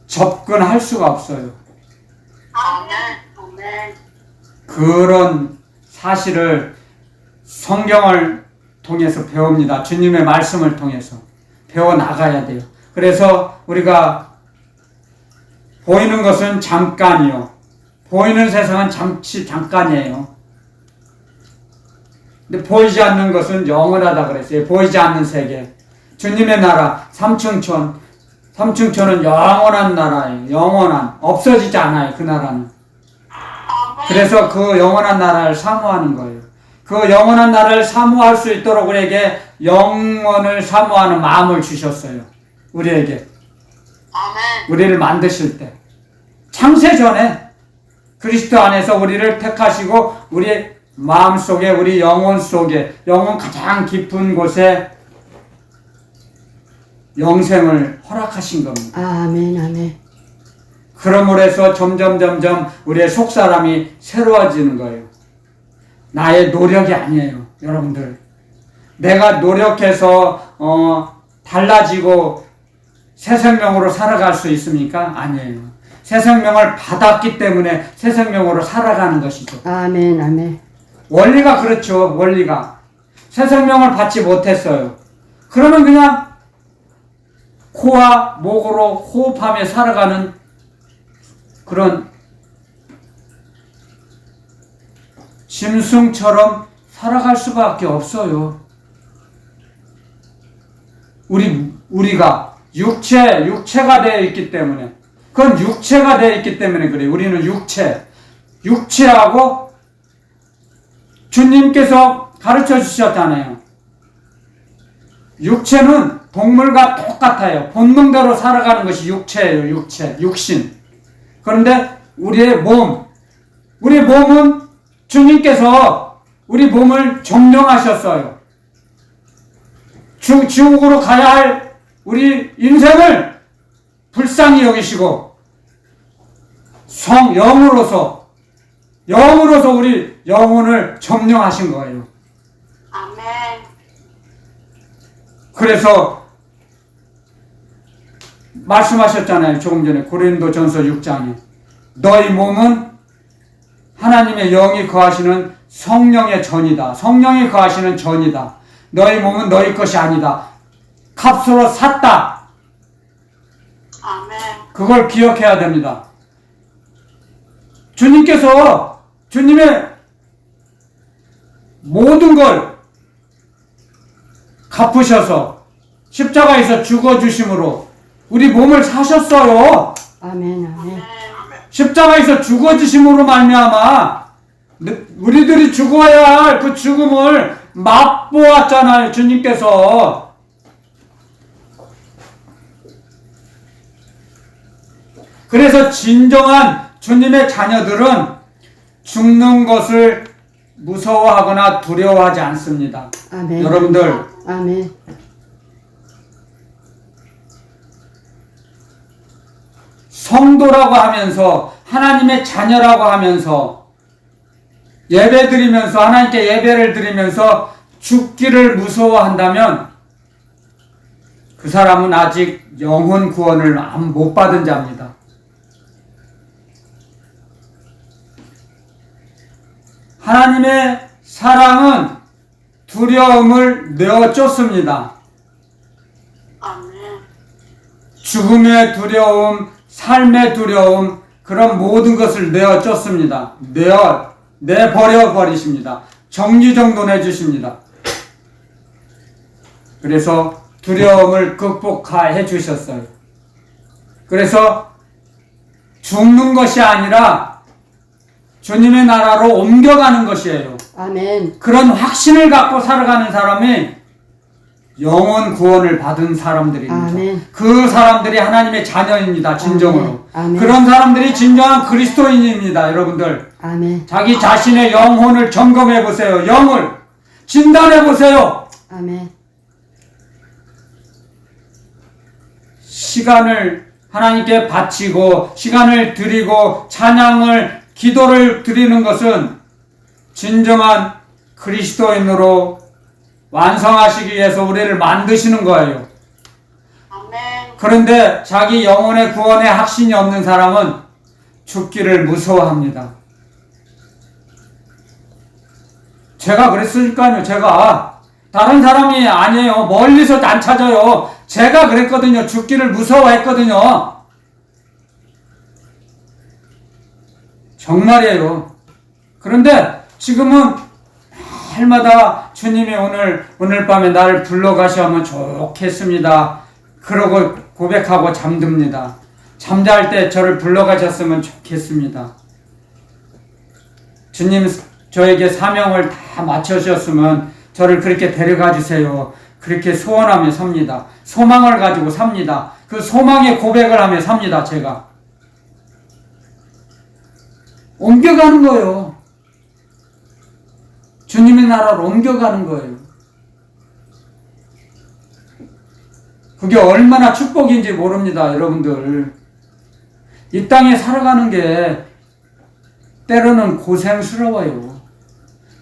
접근할 수가 없어요. 아멘. 아멘. 그런 사실을 성경을 통해서 배웁니다. 주님의 말씀을 통해서 배워나가야 돼요. 그래서 우리가 보이는 것은 잠깐이요. 보이는 세상은 잠깐이에요. 근데 보이지 않는 것은 영원하다 그랬어요. 보이지 않는 세계. 주님의 나라, 삼층촌. 삼층촌은 영원한 나라예요. 영원한. 없어지지 않아요. 그 나라는. 그래서 그 영원한 나라를 사모하는 거예요. 그 영원한 나라를 사모할 수 있도록 우리에게 영원을 사모하는 마음을 주셨어요. 우리에게. 아멘. 우리를 만드실 때. 창세 전에 그리스도 안에서 우리를 택하시고 우리 마음 속에, 우리 영혼 속에, 영혼 가장 깊은 곳에 영생을 허락하신 겁니다. 아멘. 아멘. 그러므로 해서 점점 우리의 속사람이 새로워지는 거예요. 나의 노력이 아니에요. 여러분들. 내가 노력해서 달라지고 새 생명으로 살아갈 수 있습니까? 아니에요. 새 생명을 받았기 때문에 새 생명으로 살아가는 것이죠. 아멘. 아멘. 원리가 그렇죠. 원리가. 새 생명을 받지 못했어요. 그러면 그냥 코와 목으로 호흡하며 살아가는 그런 짐승처럼 살아갈 수밖에 없어요. 우리가 육체가 되어 있기 때문에, 그건 육체가 되어 있기 때문에 그래요. 우리는 육체하고 주님께서 가르쳐 주셨잖아요. 육체는 동물과 똑같아요. 본능대로 살아가는 것이 육체예요. 육신. 그런데 우리의 몸은 주님께서 우리 몸을 정령하셨어요. 지옥으로 가야 할 우리 인생을 불쌍히 여기시고 영으로서 우리 영혼을 점령하신 거예요. 아멘. 그래서 말씀하셨잖아요. 조금 전에 고린도전서 6장에 너희 몸은 하나님의 영이 거하시는 성령의 전이다. 성령이 거하시는 전이다. 너희 몸은 너희 것이 아니다. 값으로 샀다. 아멘. 그걸 기억해야 됩니다. 주님께서 주님의 모든 걸 갚으셔서 십자가에서 죽어주심으로 우리 몸을 사셨어요. 아멘. 아멘. 십자가에서 죽어주심으로 말미암아 우리들이 죽어야 할 그 죽음을 맛보았잖아요. 주님께서. 그래서 진정한 주님의 자녀들은 죽는 것을 무서워하거나 두려워하지 않습니다. 아멘. 여러분들, 아멘. 성도라고 하면서 하나님의 자녀라고 하면서 예배드리면서 하나님께 예배를 드리면서 죽기를 무서워한다면 그 사람은 아직 영혼 구원을 못 받은 자입니다. 하나님의 사랑은 두려움을 내어쫓습니다. 아멘. 죽음의 두려움, 삶의 두려움, 그런 모든 것을 내어쫓습니다. 내버려 버리십니다. 정리정돈해 주십니다. 그래서 두려움을 극복해 주셨어요. 그래서 죽는 것이 아니라 주님의 나라로 옮겨가는 것이에요. 아멘. 그런 확신을 갖고 살아가는 사람이 영혼 구원을 받은 사람들입니다. 아멘. 그 사람들이 하나님의 자녀입니다. 진정으로. 아멘. 그런 사람들이 진정한 그리스도인입니다. 여러분들. 아멘. 자기 자신의 영혼을 점검해 보세요. 영을 진단해 보세요. 아멘. 시간을 하나님께 바치고 시간을 드리고 찬양을 기도를 드리는 것은 진정한 그리스도인으로 완성하시기 위해서 우리를 만드시는 거예요. 아멘. 그런데 자기 영혼의 구원에 확신이 없는 사람은 죽기를 무서워합니다. 제가 그랬으니까요. 제가 다른 사람이 아니에요. 멀리서 안 찾아요. 제가 그랬거든요. 죽기를 무서워했거든요. 정말이에요. 그런데 지금은 날마다 주님이 오늘 밤에 나를 불러가시면 좋겠습니다. 그러고 고백하고 잠듭니다. 잠잘 때 저를 불러가셨으면 좋겠습니다. 주님 저에게 사명을 다 맞춰주셨으면 저를 그렇게 데려가 주세요. 그렇게 소원하며 삽니다. 소망을 가지고 삽니다. 그 소망의 고백을 하며 삽니다. 제가 옮겨가는 거예요. 주님의 나라로 옮겨가는 거예요. 그게 얼마나 축복인지 모릅니다. 여러분들 이 땅에 살아가는 게 때로는 고생스러워요.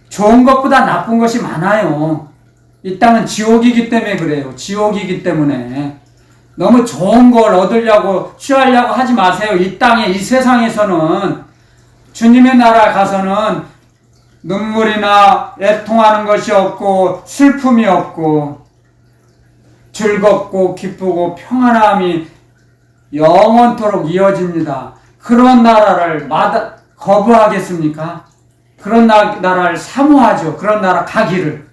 좋은 것보다 나쁜 것이 많아요. 이 땅은 지옥이기 때문에 그래요. 지옥이기 때문에 너무 좋은 걸 얻으려고 취하려고 하지 마세요. 이 땅에 이 세상에서는 주님의 나라 가서는 눈물이나 애통하는 것이 없고 슬픔이 없고 즐겁고 기쁘고 평안함이 영원토록 이어집니다. 그런 나라를 거부하겠습니까? 그런 나라를 사모하죠. 그런 나라 가기를.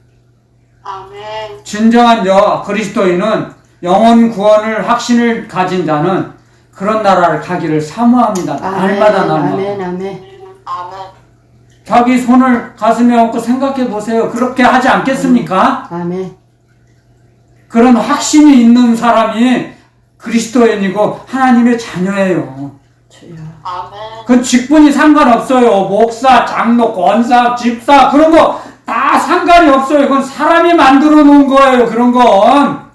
아멘. 진정한 그리스도인은 영혼 구원을 확신을 가진 자는 그런 나라를 가기를 사모합니다. 날마다 날마다. 아멘, 아멘. 아멘. 자기 손을 가슴에 얹고 생각해 보세요. 그렇게 하지 않겠습니까? 아멘. 그런 확신이 있는 사람이 그리스도인이고 하나님의 자녀예요. 주여. 아멘. 그 직분이 상관없어요. 목사, 장로, 권사, 집사 그런 거 다 상관이 없어요. 그건 사람이 만들어 놓은 거예요. 그런 건.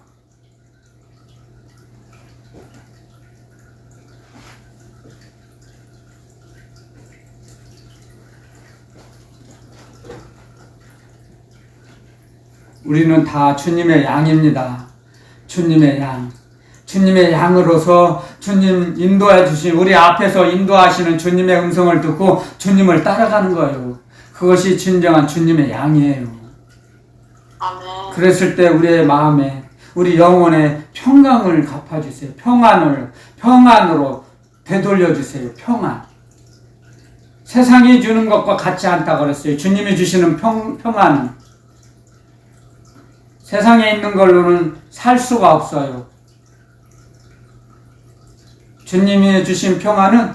우리는 다 주님의 양입니다. 주님의 양. 주님의 양으로서 주님 인도해 주신 우리 앞에서 인도하시는 주님의 음성을 듣고 주님을 따라가는 거예요. 그것이 진정한 주님의 양이에요. 아멘. 그랬을 때 우리의 마음에 우리 영혼에 평강을 갚아주세요. 평안으로 되돌려 주세요. 평안. 세상이 주는 것과 같지 않다 그랬어요. 주님이 주시는 평안은 세상에 있는 걸로는 살 수가 없어요. 주님이 주신 평안은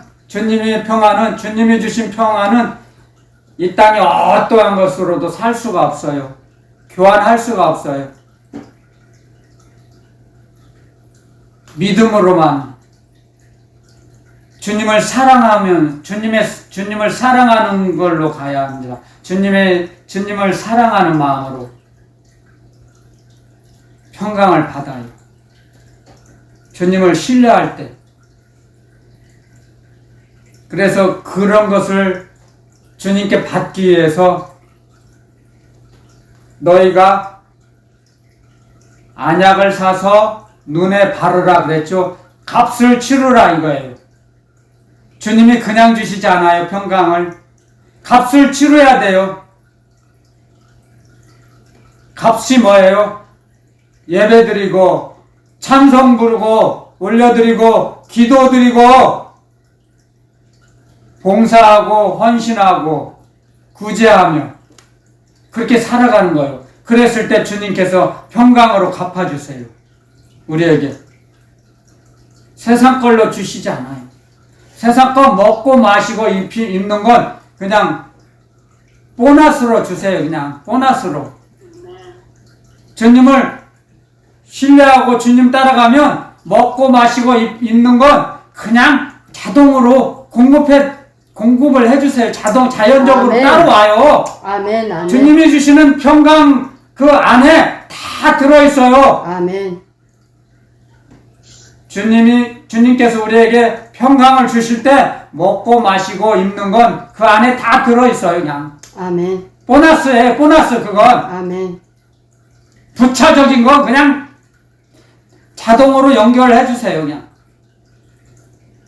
이 땅에 어떠한 것으로도 살 수가 없어요. 교환할 수가 없어요. 믿음으로만 주님을 사랑하면 주님을 사랑하는 걸로 가야 합니다. 주님을 사랑하는 마음으로 평강을 받아요. 주님을 신뢰할 때. 그래서 그런 것을 주님께 받기 위해서 너희가 안약을 사서 눈에 바르라 그랬죠. 값을 치르라 이거예요. 주님이 그냥 주시지 않아요. 평강을. 값을 치러야 돼요. 값이 뭐예요? 예배드리고 찬송 부르고 올려드리고 기도드리고 봉사하고 헌신하고 구제하며 그렇게 살아가는 거예요. 그랬을 때 주님께서 평강으로 갚아주세요. 우리에게. 세상 걸로 주시지 않아요. 세상 거 먹고 마시고 입는 건 그냥 보너스로 주세요. 그냥 보너스로. 주님을 신뢰하고 주님 따라가면 먹고 마시고 입는 건 그냥 자동으로 공급을 해주세요. 자연적으로 아멘. 따라와요. 아멘, 아멘. 주님이 주시는 평강 그 안에 다 들어있어요. 아멘. 주님께서 우리에게 평강을 주실 때 먹고 마시고 입는 건 그 안에 다 들어있어요. 그냥 아멘. 보너스예요. 보너스 그건. 아멘. 부차적인 건 그냥 자동으로 연결해 주세요. 그냥.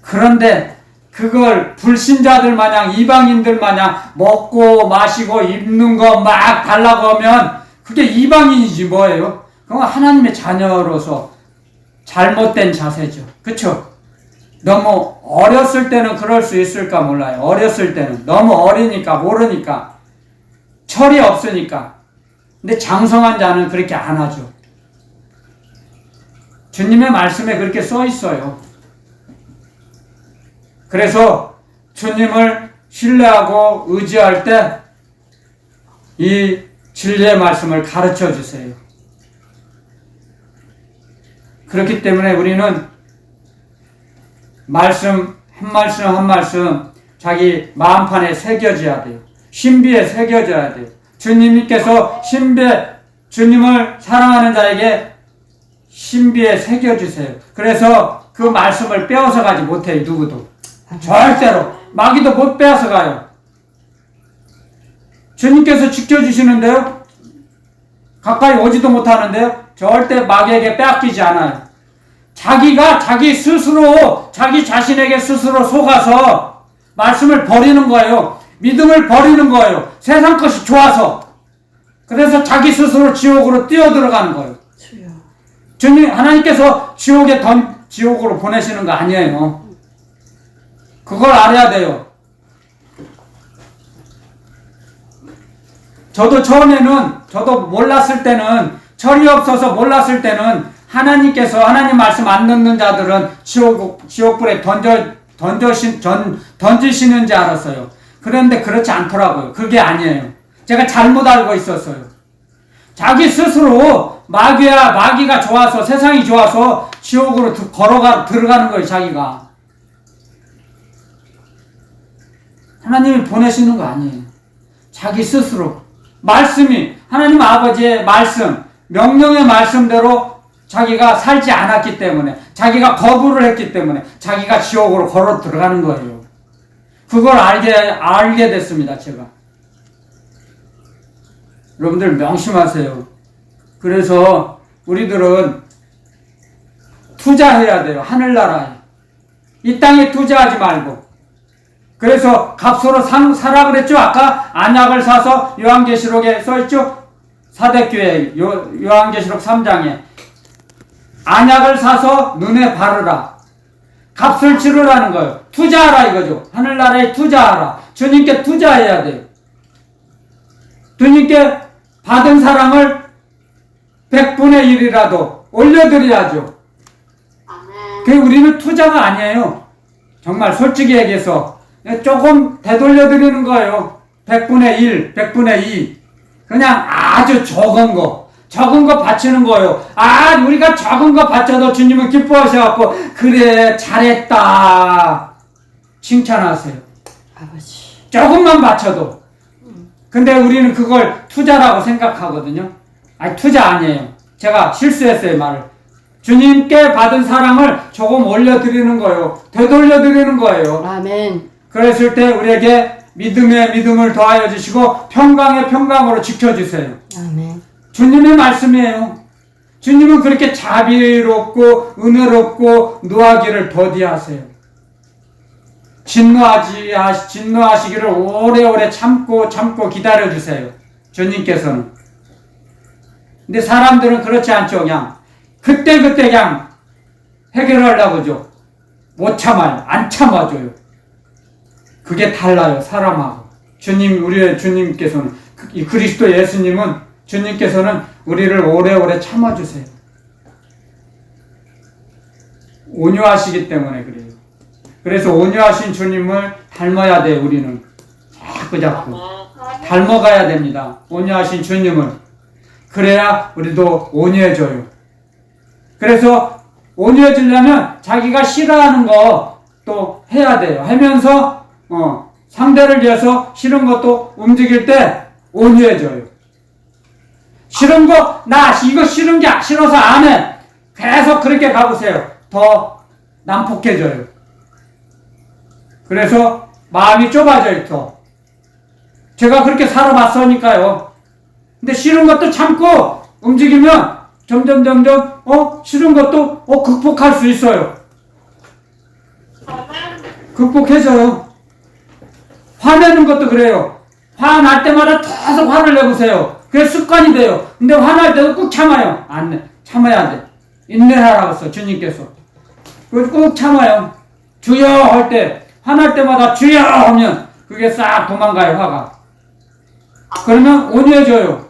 그런데 그걸 불신자들 마냥 이방인들 마냥 먹고 마시고 입는 거 막 달라고 하면 그게 이방인이지 뭐예요? 그건 하나님의 자녀로서 잘못된 자세죠. 그쵸? 너무 어렸을 때는 그럴 수 있을까 몰라요. 어렸을 때는 너무 어리니까 모르니까 철이 없으니까. 근데 장성한 자는 그렇게 안 하죠. 주님의 말씀에 그렇게 써 있어요. 그래서 주님을 신뢰하고 의지할 때 이 진리의 말씀을 가르쳐 주세요. 그렇기 때문에 우리는 말씀 한 말씀 한 말씀 자기 마음판에 새겨져야 돼요. 신비에 새겨져야 돼요. 주님께서 주님을 사랑하는 자에게 신비에 새겨주세요. 그래서 그 말씀을 빼앗아 가지 못해요. 누구도. 절대로. 마귀도 못 빼앗아 가요. 주님께서 지켜주시는데요. 가까이 오지도 못하는데요. 절대 마귀에게 빼앗기지 않아요. 자기가 자기 스스로 자기 자신에게 스스로 속아서 말씀을 버리는 거예요. 믿음을 버리는 거예요. 세상 것이 좋아서. 그래서 자기 스스로 지옥으로 뛰어들어가는 거예요. 주여. 주님 하나님께서 지옥으로 보내시는 거 아니에요. 그걸 알아야 돼요. 저도 몰랐을 때는 철이 없어서 몰랐을 때는 하나님께서 하나님 말씀 안 듣는 자들은 지옥불에 던지시는 줄 알았어요. 그런데 그렇지 않더라고요. 그게 아니에요. 제가 잘못 알고 있었어요. 자기 스스로 마귀가 좋아서 세상이 좋아서 지옥으로 들어가는 거예요. 자기가. 하나님이 보내시는 거 아니에요. 자기 스스로. 말씀이 하나님 아버지의 말씀, 명령의 말씀대로 자기가 살지 않았기 때문에, 자기가 거부를 했기 때문에 자기가 지옥으로 걸어 들어가는 거예요. 그걸 알게 됐습니다. 제가. 여러분들 명심하세요. 그래서 우리들은 투자해야 돼요. 하늘나라에. 이 땅에 투자하지 말고. 그래서 값으로 사라 그랬죠? 아까 안약을 사서 요한계시록에 써있죠? 사대교회 요한계시록 3장에 안약을 사서 눈에 바르라. 값을 치르라는 거예요. 투자하라 이거죠. 하늘나라에 투자하라. 주님께 투자해야 돼요. 주님께 받은 사랑을 100분의 1이라도 올려드려야죠. 그게 우리는 투자가 아니에요. 정말 솔직히 얘기해서 조금 되돌려드리는 거예요. 100분의 1, 100분의 2. 그냥 아주 적은 거 바치는 거예요. 우리가 적은 거 바쳐도 주님은 기뻐하셔갖고, 그래, 잘했다. 칭찬하세요. 아버지. 조금만 바쳐도. 근데 우리는 그걸 투자라고 생각하거든요. 투자 아니에요. 제가 실수했어요, 말을. 주님께 받은 사랑을 조금 올려드리는 거예요. 되돌려드리는 거예요. 아멘. 그랬을 때 우리에게 믿음에 믿음을 더하여 주시고 평강에 평강으로 지켜주세요. 아멘. 주님의 말씀이에요. 주님은 그렇게 자비롭고 은혜롭고 노하기를 더디하세요. 진노하시기를 오래오래 참고 기다려주세요. 주님께서는. 근데 사람들은 그렇지 않죠. 그냥 그때 그냥 해결하려고 하죠. 못 참아요. 안 참아줘요. 그게 달라요. 사람하고. 우리의 주님께서는, 이 그리스도 예수님은, 주님께서는 우리를 오래오래 참아주세요. 온유하시기 때문에 그래요. 그래서 온유하신 주님을 닮아야 돼요. 우리는 자꾸 닮아가야 됩니다. 온유하신 주님을. 그래야 우리도 온유해져요. 그래서 온유해지려면 자기가 싫어하는 거 또 해야 돼요. 하면서 상대를 위해서 싫은 것도 움직일 때 온유해져요. 싫은 거, 이거 싫은 게 싫어서 안 해. 계속 그렇게 가보세요. 더 난폭해져요. 그래서 마음이 좁아져요. 더. 제가 그렇게 살아봤으니까요. 근데 싫은 것도 참고 움직이면 점점 싫은 것도 극복할 수 있어요. 극복해져요. 화내는 것도 그래요. 화날 때마다 계속 화를 내보세요. 그게 습관이 돼요. 근데 화날 때도 꾹 참아요. 안 내. 참아야 돼. 인내하라고 했어, 주님께서. 그걸 꾹 참아요. 주여 할 때, 화날 때마다 주여 하면 그게 싹 도망가요, 화가. 그러면 온유해져요.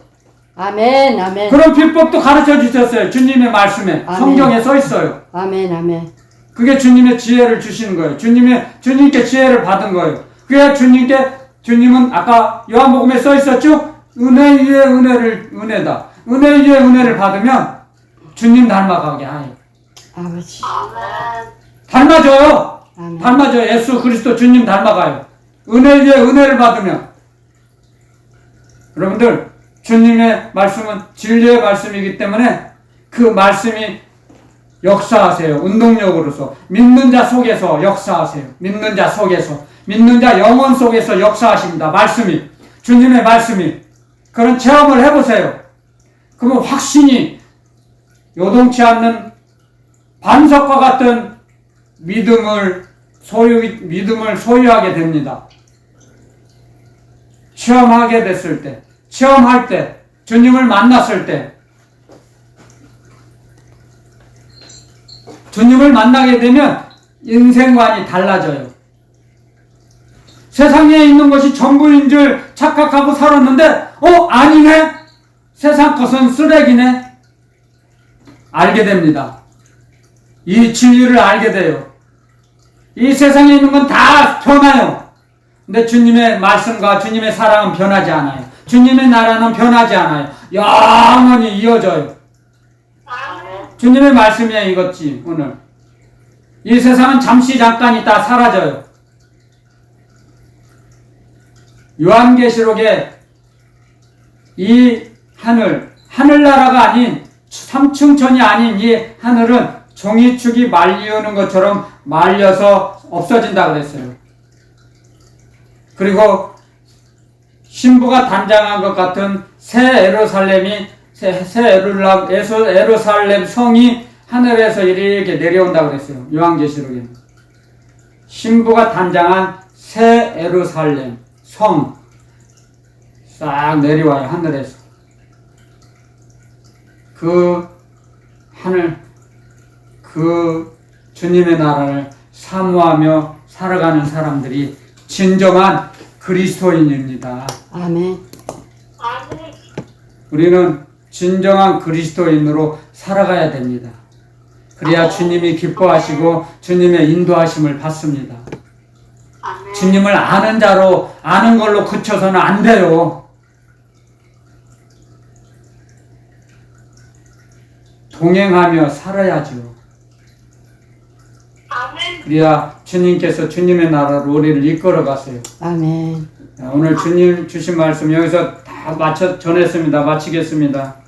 아멘, 아멘. 그런 비법도 가르쳐 주셨어요. 주님의 말씀에. 아멘. 성경에 써 있어요. 아멘, 아멘. 그게 주님의 지혜를 주시는 거예요. 주님께 지혜를 받은 거예요. 그게 주님은 아까 요한복음에 써 있었죠? 은혜 위에 은혜다. 은혜 위에 은혜를 받으면 주님 닮아가게 하요. 아버지. 아멘. 닮아져요. 아멘. 닮아져요. 예수 그리스도 주님 닮아가요. 은혜 위에 은혜를 받으면. 여러분들, 주님의 말씀은 진리의 말씀이기 때문에 그 말씀이 역사하세요. 운동력으로서. 믿는 자 속에서 역사하세요. 믿는 자 속에서. 믿는 자 영혼 속에서 역사하십니다. 말씀이. 주님의 말씀이. 그런 체험을 해보세요. 그러면 확신이 요동치 않는 반석과 같은 믿음을 소유하게 됩니다. 체험하게 됐을 때, 체험할 때, 주님을 만났을 때, 주님을 만나게 되면 인생관이 달라져요. 세상에 있는 것이 전부인 줄 착각하고 살았는데, 아니네? 세상 것은 쓰레기네? 알게 됩니다. 이 진리를 알게 돼요. 이 세상에 있는 건 다 변해요. 근데 주님의 말씀과 주님의 사랑은 변하지 않아요. 주님의 나라는 변하지 않아요. 영원히 이어져요. 아멘. 주님의 말씀이야 이것지 오늘. 이 세상은 잠시 잠깐 있다 사라져요. 요한계시록에 이 하늘나라가 아닌 삼층천이 아닌 이 하늘은 종이축이 말리우는 것처럼 말려서 없어진다 그랬어요. 그리고 신부가 단장한 것 같은 새 예루살렘 성이 하늘에서 이렇게 내려온다 그랬어요. 요한계시록에 신부가 단장한 새 예루살렘 성 싹 내려와요. 하늘에서 그 하늘 그 주님의 나라를 사모하며 살아가는 사람들이 진정한 그리스도인입니다. 아멘. 아멘. 우리는 진정한 그리스도인으로 살아가야 됩니다. 그래야 주님이 기뻐하시고 주님의 인도하심을 받습니다. 아멘. 주님을 아는 자로 아는 걸로 그쳐서는 안 돼요. 동행하며 살아야죠. 아멘. 그래야 주님께서 주님의 나라로 우리를 이끌어 가세요. 아멘. 오늘 주님 주신 말씀 여기서 다 전했습니다. 마치겠습니다.